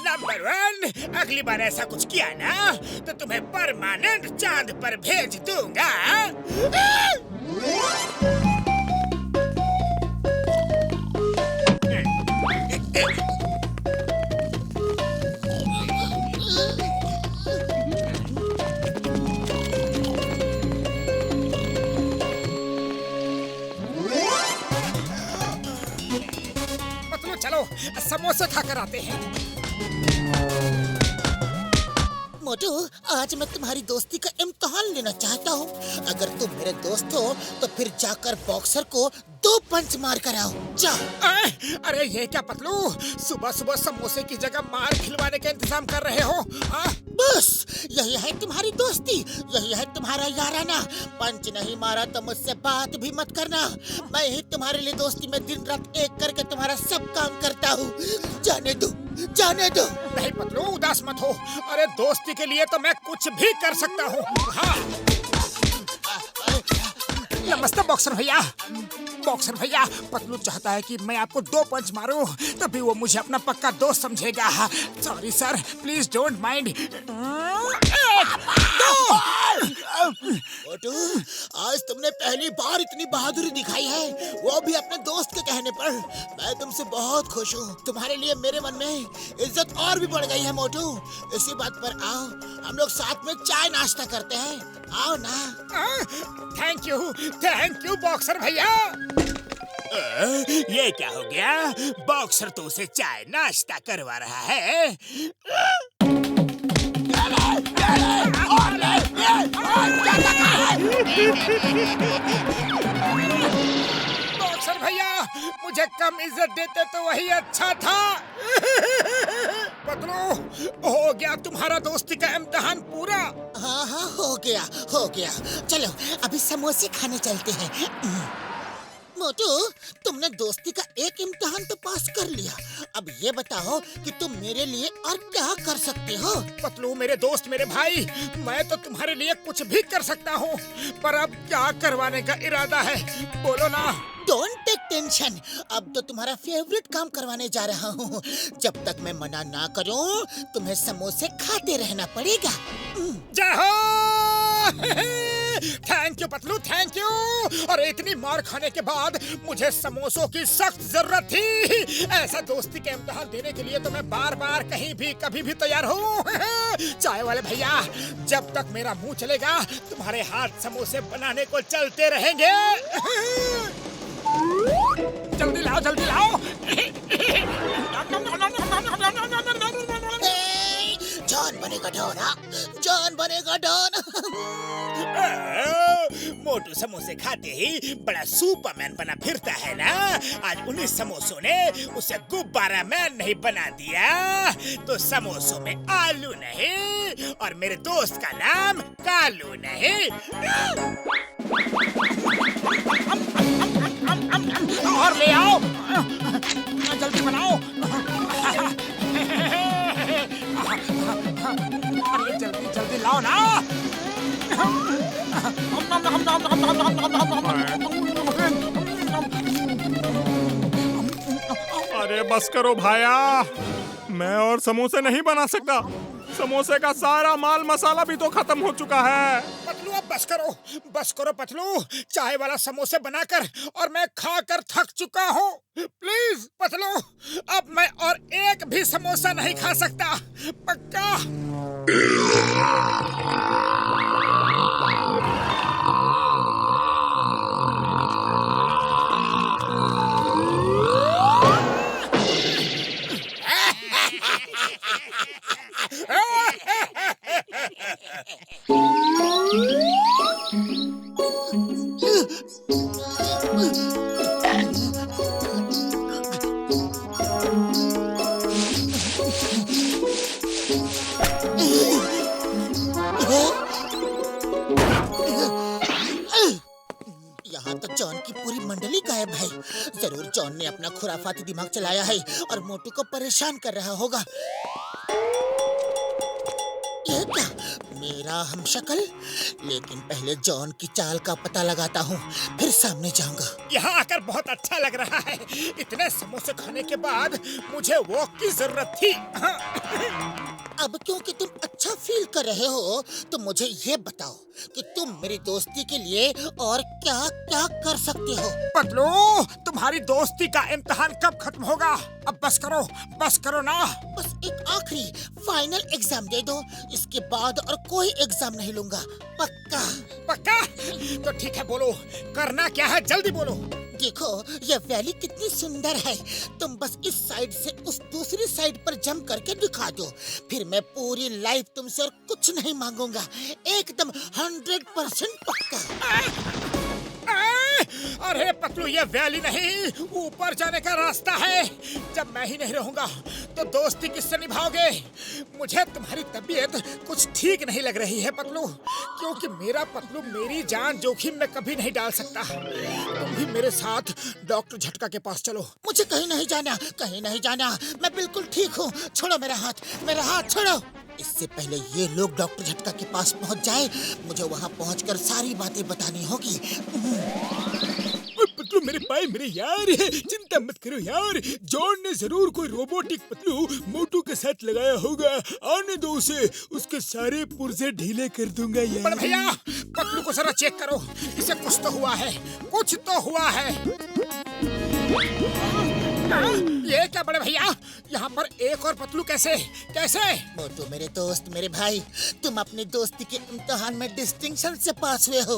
नंबर 1, अगली बार ऐसा कुछ किया ना तो तुम्हें परमानेंट चांद पर भेज दूंगा। पतलू चलो समोसे खाकर आते हैं। मोटू, आज मैं तुम्हारी दोस्ती का इम्तिहान लेना चाहता हूँ। अगर तुम मेरे दोस्त हो तो फिर जाकर बॉक्सर को 2 पंच मार कर आओ, जाओ। अरे ये क्या पतलू, सुबह सुबह समोसे की जगह मार खिलवाने का इंतजाम कर रहे हो? बस यही है तुम्हारी दोस्ती, यही है तुम्हारा याराना। पंच नहीं मारा तो मुझसे बात भी मत करना। मैं ही तुम्हारे लिए दोस्ती में दिन रात एक करके तुम्हारा सब काम करता हूँ। जाने दो, जाने दो। नहीं पतलू, उदास मत हो। अरे दोस्ती के लिए तो मैं कुछ भी कर सकता हूँ। हाँ। नमस्ते बॉक्सर भैया। बॉक्सर भैया, पतलू चाहता है कि मैं आपको 2 पंच मारूं, तभी वो मुझे अपना पक्का दोस्त समझेगा। Sorry sir, please don't mind. 1, 2। मोटू, आज तुमने पहली बार इतनी बहादुरी दिखाई है, वो भी अपने दोस्त के कहने पर। मैं तुमसे बहुत खुश हूँ। तुम्हारे लिए मेरे मन में इज्जत और भी बढ़ गई है मोटू। इसी बात पर आओ, हम लोग साथ में चाय नाश्ता करते हैं। आओ ना। थैंक यू बॉक्सर भैया। ये क्या हो गया? बॉक्सर तो उसे चाय नाश्ता करवा रहा है। बॉक्सर भैया, मुझे कम इज्जत देते तो वही अच्छा था। पतलू, हो गया तुम्हारा दोस्ती का इम्तिहान पूरा? हाँ हाँ, हो गया। चलो अभी समोसे खाने चलते हैं। मोटू, तुमने दोस्ती का एक इम्तिहान तो पास कर लिया। अब ये बताओ कि तुम मेरे लिए और क्या कर सकते हो? पतलू मेरे दोस्त, मेरे भाई, मैं तो तुम्हारे लिए कुछ भी कर सकता हूँ, पर अब क्या करवाने का इरादा है, बोलो ना। डोंट टेक टेंशन, अब तो तुम्हारा फेवरेट काम करवाने जा रहा हूँ। जब तक मैं मना ना करूँ, तुम्हें समोसे खाते रहना पड़ेगा। जय हो। Thank you Patlu, thank you. और इतनी मार खाने के बाद मुझे समोसों की सख्त जरूरत थी। ऐसा दोस्ती के इम्तिहान देने के लिए तो मैं बार बार कहीं भी कभी भी तैयार हूँ। चाय वाले भैया, जब तक मेरा मुंह चलेगा तुम्हारे हाथ समोसे बनाने को चलते रहेंगे। जल्दी लाओ, जल्दी लाओ। जॉन बनेगा डॉन, जॉन बनेगा डॉन। मोटू समोसे खाते ही बड़ा सुपरमैन बना फिरता है ना। आज उन्हीं समोसों ने उसे गुब्बारा मैन नहीं बना दिया। तो समोसों में आलू नहीं और मेरे दोस्त का नाम कालू नहीं। और ले आओ, जल्दी बनाओ। अरे जल्दी जल्दी लाओ ना। अरे बस करो भाया, मैं और समोसे नहीं बना सकता। समोसे का सारा माल मसाला भी तो खत्म हो चुका है। पतलू अब बस करो पतलू। चाय वाला समोसे बनाकर और मैं खाकर थक चुका हूँ। प्लीज पतलू, अब मैं और एक भी समोसा नहीं खा सकता, पक्का। यहाँ तो जॉन की पूरी मंडली गायब है। जरूर जॉन ने अपना खुराफाती दिमाग चलाया है और मोटू को परेशान कर रहा होगा। ये क्या, मेरा हमशक्ल? लेकिन पहले जॉन की चाल का पता लगाता हूँ, फिर सामने जाऊंगा। यहाँ आकर बहुत अच्छा लग रहा है। इतने समोसे खाने के बाद मुझे वॉक की जरूरत थी। अब क्योंकि तुम अच्छा फील कर रहे हो, तो मुझे ये बताओ कि तुम मेरी दोस्ती के लिए और क्या क्या कर सकते हो। पतलू, तुम्हारी दोस्ती का इम्तिहान कब खत्म होगा? अब बस करो ना। बस एक आखिरी फाइनल एग्जाम दे दो, इसके बाद और कोई एग्जाम नहीं लूंगा, पक्का? तो ठीक है, बोलो करना क्या है, जल्दी बोलो। देखो, ये वैली कितनी सुंदर है। तुम बस इस साइड से उस दूसरी साइड पर जंप करके दिखा दो, फिर मैं पूरी लाइफ तुमसे और कुछ नहीं मांगूंगा। एकदम 100% पक्का। अरे पतलू, ये वैली नहीं, ऊपर जाने का रास्ता है। जब मैं ही नहीं रहूंगा तो दोस्ती किससे निभाओगे? मुझे तुम्हारी तबीयत कुछ ठीक नहीं लग रही है पतलू, क्योंकि मेरा पतलू मेरी जान जोखिम में कभी नहीं डाल सकता। तुम भी मेरे साथ डॉक्टर झटका के पास चलो। मुझे कहीं नहीं जाना, कहीं नहीं जाना। मैं बिल्कुल ठीक हूँ। छोड़ो मेरा हाथ छोड़ो। इससे पहले ये लोग डॉक्टर झटका के पास पहुँच जाए, मुझे वहाँ पहुँचकर सारी बातें बतानी होगी। पतलू मेरे भाई, मेरे यार, चिंता मत करो यार। जॉन ने जरूर कोई रोबोटिक पतलू मोटू के साथ लगाया होगा। आने दो उसे, उसके सारे पुर्जे ढीले कर दूंगा यार। बड़े भैया, पतलू को जरा चेक करो, इसे कुछ तो हुआ है, कुछ तो हुआ है। ये क्या बड़े भैया, यहाँ पर एक और पतलू कैसे? मोटू मेरे दोस्त, मेरे भाई, तुम अपनी दोस्ती के इम्तिहान में डिस्टिंक्शन से पास हुए हो।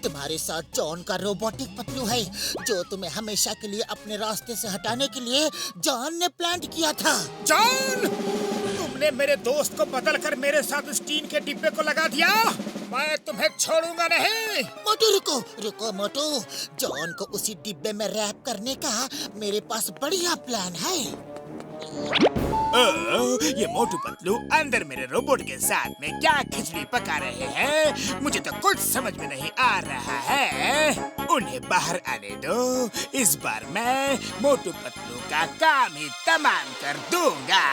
तुम्हारे साथ जॉन का रोबोटिक पतलू है, जो तुम्हें हमेशा के लिए अपने रास्ते से हटाने के लिए जॉन ने प्लान किया था। जॉन, तुमने मेरे दोस्त को बदल कर मेरे साथ उस टीन के डिब्बे को लगा दिया। मैं तुम्हें छोड़ूंगा नहीं। मोटू रुको मोटू, जॉन को उसी डिब्बे में रैप करने का मेरे पास बढ़िया प्लान है। ये मोटू पतलू अंदर मेरे रोबोट के साथ में क्या खिचड़ी पका रहे हैं, मुझे तो कुछ समझ में नहीं आ रहा है। उन्हें बाहर आने दो, इस बार मैं मोटू पतलू का काम ही तमाम कर दूंगा।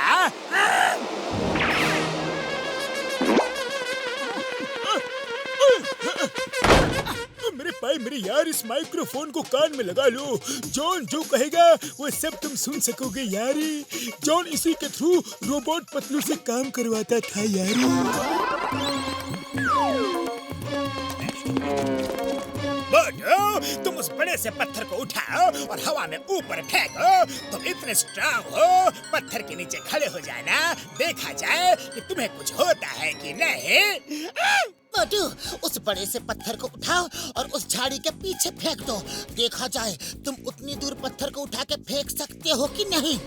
मेरे भाई, मेरे यार, इस माइक्रोफोन को कान में लगा लो। जॉन जो कहेगा वो सब तुम सुन सकोगे यारी। जॉन इसी के थ्रू रोबोट पतलू से काम करवाता था यारी। तुम उस बड़े से पत्थर को उठाओ और हवा में ऊपर फेंको। तुम इतने स्ट्रांग हो, पत्थर के नीचे खड़े हो जाना, देखा जाए कि तुम्हें कुछ होता है कि नहीं। मोटू, उस बड़े से पत्थर को उठाओ और उस झाड़ी के पीछे फेंक दो। देखा जाए तुम उतनी दूर पत्थर को उठा के फेंक सकते हो कि नहीं।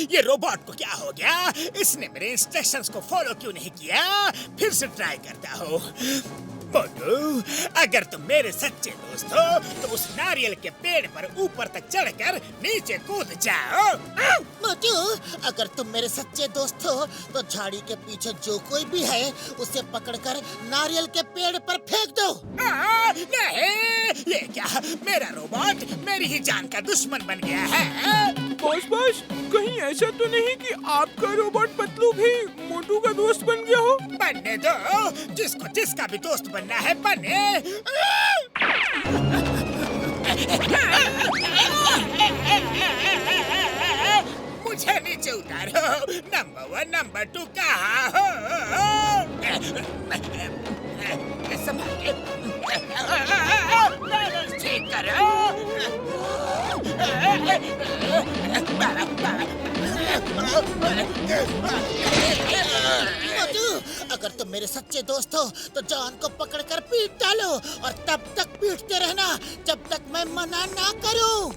ये रोबोट को क्या हो गया? इसने मेरे इंस्ट्रक्शंस को फॉलो क्यों नहीं किया? फिर से ट्राई करता हूँ। मोटू, अगर तुम मेरे सच्चे दोस्त हो तो उस नारियल के पेड़ पर ऊपर तक चढ़कर नीचे कूद जाओ। मोटू, अगर तुम मेरे सच्चे दोस्त हो तो झाड़ी के पीछे जो कोई भी है उसे पकड़कर नारियल के पेड़ पर फेंक दो। नहीं, ये क्या, मेरा रोबोट मेरी ही जान का दुश्मन बन गया है। बॉस, कहीं ऐसा तो नहीं कि आपका रोबोट पतलू भी मोटू का दोस्त बन गया हो? बनने दो, जिसको जिसका भी दोस्त बनना है बने। मुझे नीचे उतारो। नंबर 1, नंबर 2 कहाँ हो? संभालिए, ठीक करो। मोटू, अगर तुम मेरे सच्चे दोस्त हो तो जॉन को पकड़कर पीट डालो और तब तक पीटते रहना जब तक मैं मना ना करूं।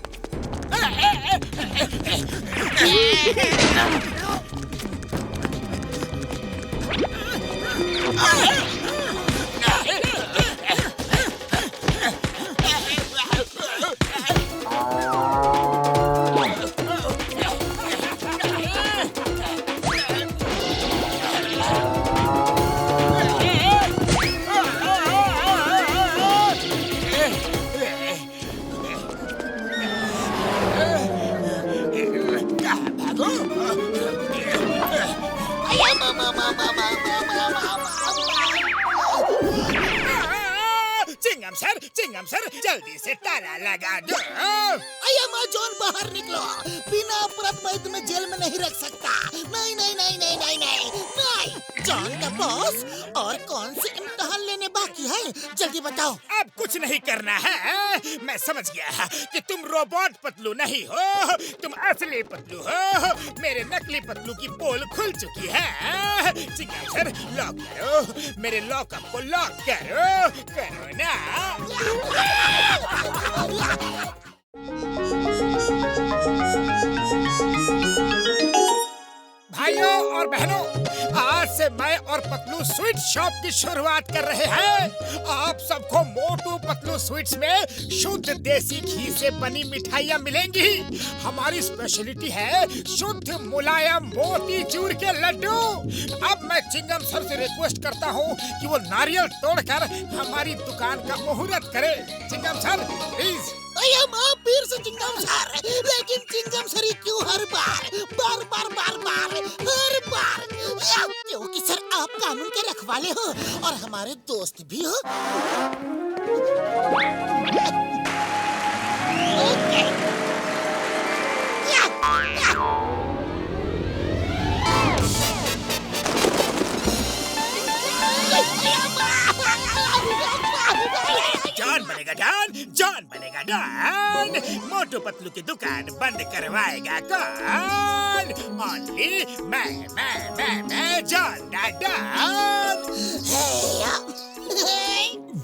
चिंगम सर, जल्दी से ताला लगा दो। जॉन, बाहर निकलो। बिना अपराध मैं तुम्हें जेल में नहीं रख सकता। नहीं नहीं नहीं नहीं नहीं नहीं नहीं। जॉन का बॉस, और कौन से इम्तिहान लेने बाकी है जल्दी बताओ। अब कुछ नहीं करना है। मैं समझ गया कि तुम रोबोट पतलू नहीं हो, तुम असली पतलू हो। मेरे नकली पतलू की पोल खुल चुकी है। चिंगाम सर, लॉक करो, मेरे लॉकअप को लॉक करो, करो ना। भाइयों और बहनों, आज से मैं और पतलू स्वीट शॉप की शुरुआत कर रहे हैं। आप सबको मोटू पतलू स्वीट्स में शुद्ध देसी घी से बनी मिठाइयाँ मिलेंगी। हमारी स्पेशलिटी है शुद्ध मुलायम मोतीचूर के लड्डू। अब मैं चिंगम सर से रिक्वेस्ट करता हूँ कि वो नारियल तोड़कर हमारी दुकान का मुहूर्त करे। Chewing gum sir please. माफ फिर से चिंगम सर, लेकिन चिंगम सर ही क्यों हर बार क्योंकि सर आप कानून के रखवाले हो और हमारे दोस्त भी हो। जॉन बनेगा डॉन, जॉन बनेगा डॉन। मोटू पतलू की दुकान बंद करवाएगा कौन? ओनली मैं जॉन दा डॉन।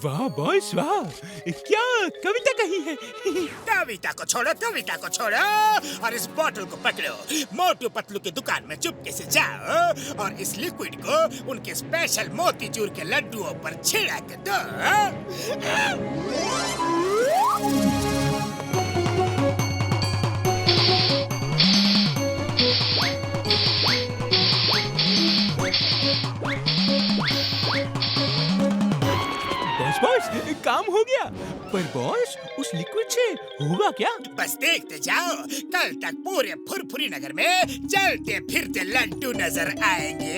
वाह बॉस वाह, क्या कविता कही है। कविता को छोड़ो और इस बोतल को पकड़ो। मोटू पतलू की दुकान में चुपके से जाओ और इस लिक्विड को उनके स्पेशल मोतीचूर के लड्डुओं पर छिड़क दो। बॉस काम हो गया, पर बॉस उस लिक्विड से होगा क्या? बस देखते जाओ, कल तक पूरे फुरफुरी नगर में चलते फिरते लड्डू नजर आएंगे।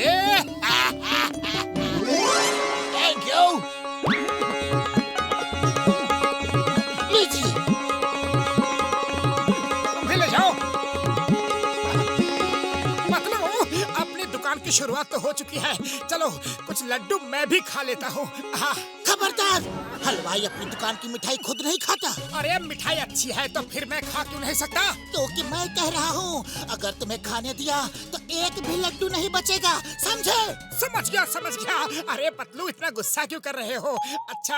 Thank you. तुम भी ले जाओ। मतलब अपनी दुकान की शुरुआत तो हो चुकी है, चलो कुछ लड्डू मैं भी खा लेता हूँ। खबरदार, हलवाई अपनी दुकान की मिठाई खुद नहीं खाता। अरे मिठाई अच्छी है तो फिर मैं खा क्यों नहीं सकता? क्योंकि मैं कह रहा हूँ, अगर तुम्हें खाने दिया तो एक भी लड्डू नहीं बचेगा, समझे? समझ गया। अरे पतलू इतना गुस्सा क्यों कर रहे हो? अच्छा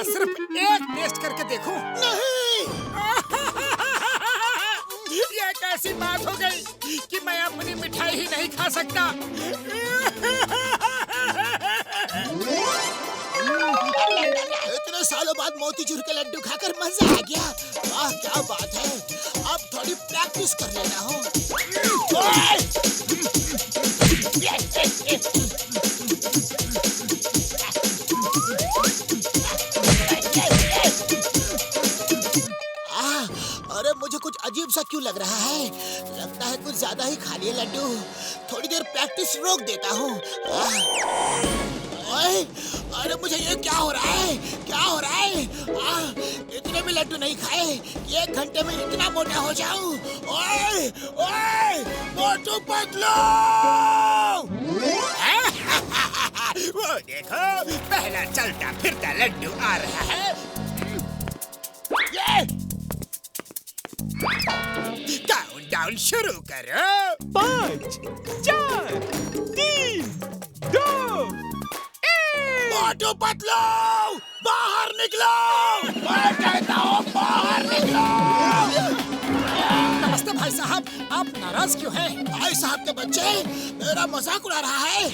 सिर्फ एक टेस्ट करके देखूं? नहीं। ये कैसी बात हो गई कि मैं अपनी मिठाई ही नहीं खा सकता? इतने सालों बाद मोतीचूर के लड्डू खाकर मजा आ गया। वाह क्या बात है, अब थोड़ी प्रैक्टिस कर लेना हो। अरे मुझे कुछ अजीब सा क्यों लग रहा है? लगता है कुछ ज्यादा ही खा लिए लड्डू। थोड़ी देर प्रैक्टिस रोक देता हूँ। अरे मुझे ये क्या हो रहा है? इतने भी लड्डू नहीं खाए, 1 घंटे में इतना मोटा हो जाऊं। ओए, मोटू पतलू! वो देखो, पहला चलता फिरता लड्डू आ रहा है। काउंटडाउन शुरू करो। 5, 4, 3, 2, मोटू पतलू, बाहर निकलो! मैं कहता हूँ बाहर निकलो! नमस्ते भाई साहब, आप नाराज क्यों हैं? भाई साहब के बच्चे, मेरा मजाक उड़ा रहा है।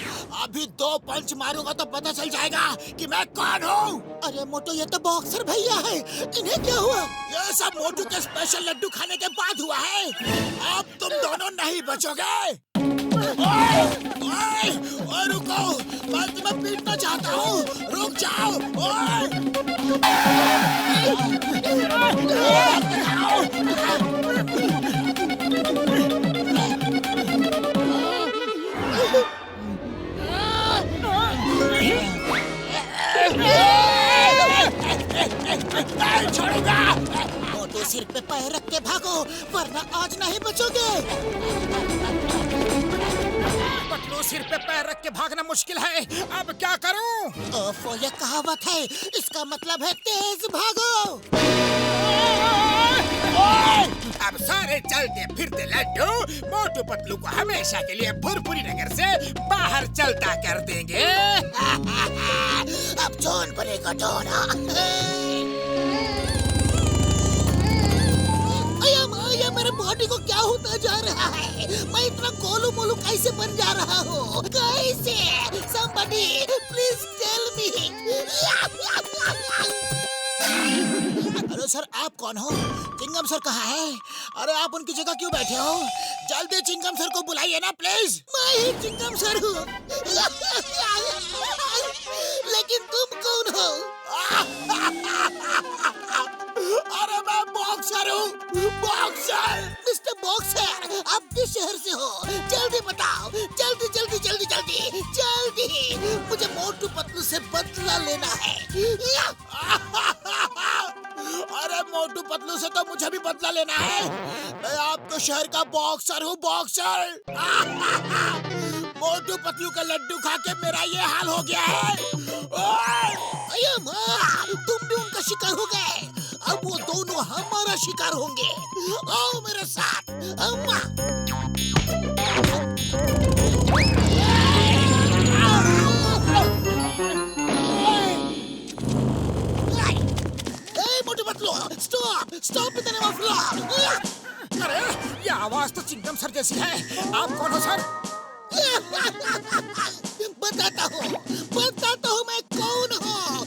अभी 2 पंच मारूंगा तो पता चल जाएगा कि मैं कौन हूँ। अरे मोटू, ये तो बॉक्सर भैया है, इन्हें क्या हुआ? ये सब मोटू के स्पेशल लड्डू खाने के बाद हुआ है। अब तुम दोनों नहीं बचोगे। ओए, रुको, मैं तुम्हें पीटना चाहता हूँ, रुक जाओ। छोड़ूंगा। मोटू, सिर पे पैर रख के भागो, वरना आज नहीं बचोगे। पतलू, सिर पे पैर रख आगे भागना मुश्किल है। अब क्या करूं? ओफो, ये कहावत है, इसका मतलब है तेज भागो। अब सारे चलते फिरते लड्डू मोटू पतलू को हमेशा के लिए फुरफुरी नगर से बाहर चलता कर देंगे। अब जौन बनेगा डोना। ये मेरे बॉडी को क्या होता जा रहा है? मैं इतना गोलू मोलू कैसे बन जा रहा हूँ? कैसे? Somebody please tell me। अरे सर, आप कौन हो? चिंगम सर कहाँ है? अरे आप उनकी जगह क्यों बैठे हो? जल्दी चिंगम सर को बुलाइए ना प्लीज। मैं ही चिंगम सर हूँ। लेकिन तुम कौन हो? अरे मैं बॉक्सर हूँ, बॉक्सर। मिस्टर बॉक्सर, आप किस शहर से हो? जल्दी बताओ, जल्दी जल्दी जल्दी जल्दी जल्दी। मुझे मोटू पतलू से बदला लेना है। अरे मोटू पतलू से तो मुझे भी बदला लेना है। मैं आपके शहर का बॉक्सर हूँ, बॉक्सर। मोटू पतलू का लड्डू खा के मेरा ये हाल हो गया है। तुम भी उनका शिकार हो गए। अब वो दोनों हमारा शिकार होंगे। आओ मेरे साथ। Motu Patlu, stop stop it name of law. अरे ये आवाज तो चिंगम सर जैसी है। आप कौन हो सर? बताता हूँ मैं कौन हूँ।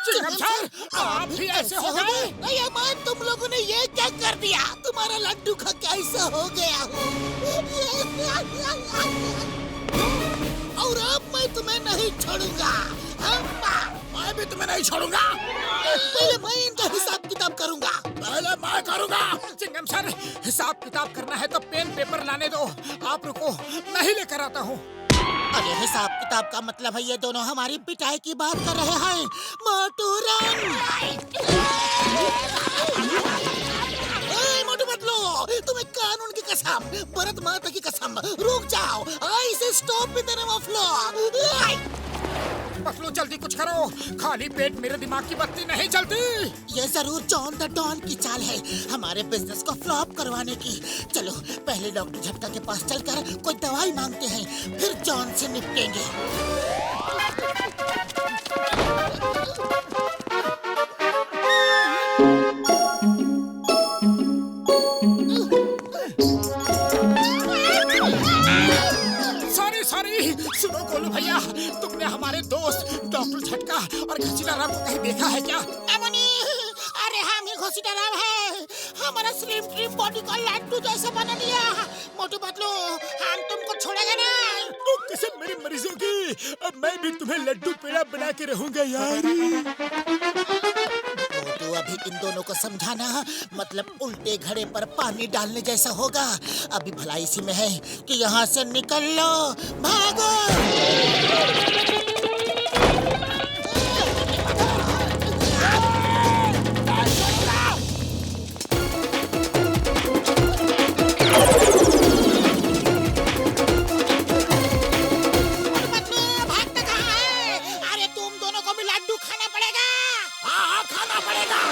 चिंगम सर, आप भी ऐसे हो गए? अरे मां, तुम लोगों ने ये क्या कर दिया? तुम्हारा लड्डू खा के ऐसा हो गया हूँ। और अब मैं तुम्हें नहीं छोड़ूंगा। मैं भी तुम्हें नहीं छोड़ूंगा। पहले मैं इनका हिसाब किताब करूंगा। पहले मैं करूंगा। चिंगम सर, हिसाब किताब करना है तो पेन पेपर लाने दो। आप रुको, मैं ही लेकर आता हूँ। अरे हिसाब किताब का मतलब है ये दोनों हमारी पिटाई की बात कर रहे हैं। मोटू रंग, मोटू पतलू, तुम्हें कानून की कसम, भारत माता की कसम, रुक जाओ। आई से stop with the name of law. Patlu जल्दी कुछ करो, खाली पेट मेरे दिमाग की बत्ती नहीं चलती। ये जरूर जॉन द डॉन की चाल है हमारे बिजनेस को फ्लॉप करवाने की। चलो पहले डॉक्टर झटका के पास चलकर कोई दवाई मांगते हैं, फिर जॉन से निपटेंगे। सुनो गोलू भैया, तुमने हमारे दोस्त डॉक्टर झटका और घसीटा राम को कहीं देखा है क्या? अरे हम ही घसीटा राम है। हमारा स्लिम ट्रिम बॉडी को लड्डू जैसा बना दिया। मोटू पतलू, हम तुमको छोड़ेंगे नहीं। तो कसम मेरी मरीजों की, अब मैं भी तुम्हें लड्डू पेड़ा बना के रहूंगा यार। अभी इन दोनों को समझाना मतलब उल्टे घड़े पर पानी डालने जैसा होगा। अभी भलाई इसी में है कि यहाँ से निकल लो, भागो। भागते कहाँ है? अरे तुम दोनों को भी लड्डू खाना पड़ेगा। हाँ, खाना पड़ेगा।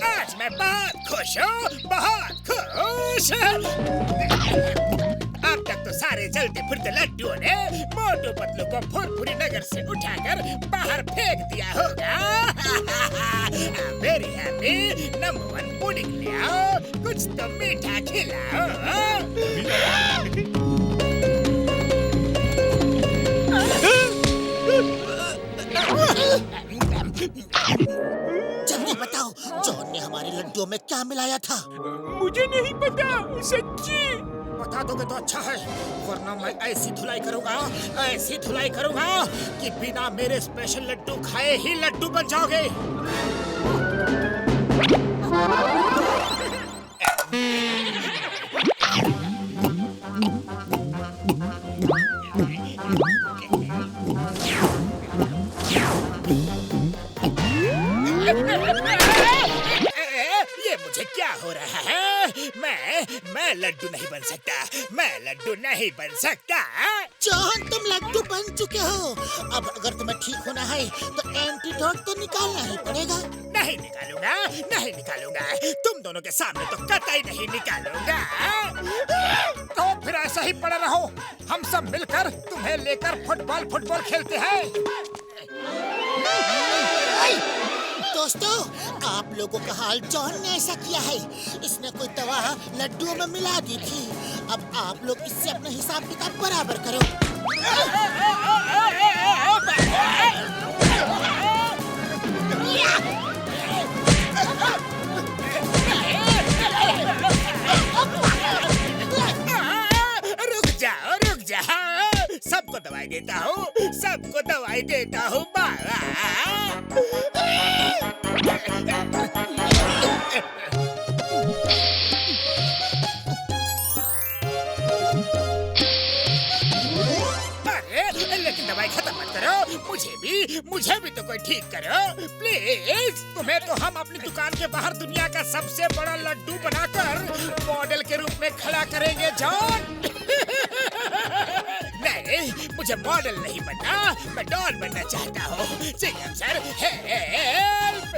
आज मैं बहुत खुश हूँ, बहुत खुश। अब तक तो सारे चलते फिरते लड्डुओं ने मोटू पतलू को फुरफुरी नगर से उठाकर बाहर फेंक दिया होगा। Very happy. नंबर 1 पुडिंग ले आओ, कुछ तो मीठा खिलाओ। जल्दी बताओ, जॉन ने हमारे लड्डुओं में क्या मिलाया था? मुझे नहीं पता, सच्ची। बता दोगे तो अच्छा है, वरना मैं ऐसी धुलाई करूंगा कि बिना मेरे स्पेशल लड्डू खाए ही लड्डू बन जाओगे। हो रहा है? मैं लड्डू नहीं बन सकता। मैं लड्डू नहीं बन सकता। जॉन, तुम लड्डू बन चुके हो। अब अगर तुम्हें ठीक होना है तो एंटीडोट तो निकालना ही पड़ेगा। नहीं निकालूंगा, नहीं निकालूंगा। तुम दोनों के सामने तो कतई नहीं निकालूंगा। तो फिर ऐसा ही पड़े रहो। हम सब मिलकर तुम्हें लेकर फुटबॉल खेलते हैं। दोस्तों, आप लोगों का हाल जॉन ने ऐसा किया है। इसने कोई दवा लड्डुओं में मिला दी थी। अब आप लोग इससे अपना हिसाब किताब बराबर करो। रुक जाओ। सबको दवाई देता हूँ, सबको दवाई देता हूँ बाबा। अरे लेकिन दवाई खत्म मत करो। मुझे भी तो कोई ठीक करो प्लीज। तुम्हें तो हम अपनी दुकान के बाहर दुनिया का सबसे बड़ा लड्डू बनाकर मॉडल के रूप में खड़ा करेंगे जॉन। नहीं, मुझे मॉडल नहीं बनना, मैं डॉन बनना चाहता हूँ। CM sir, help!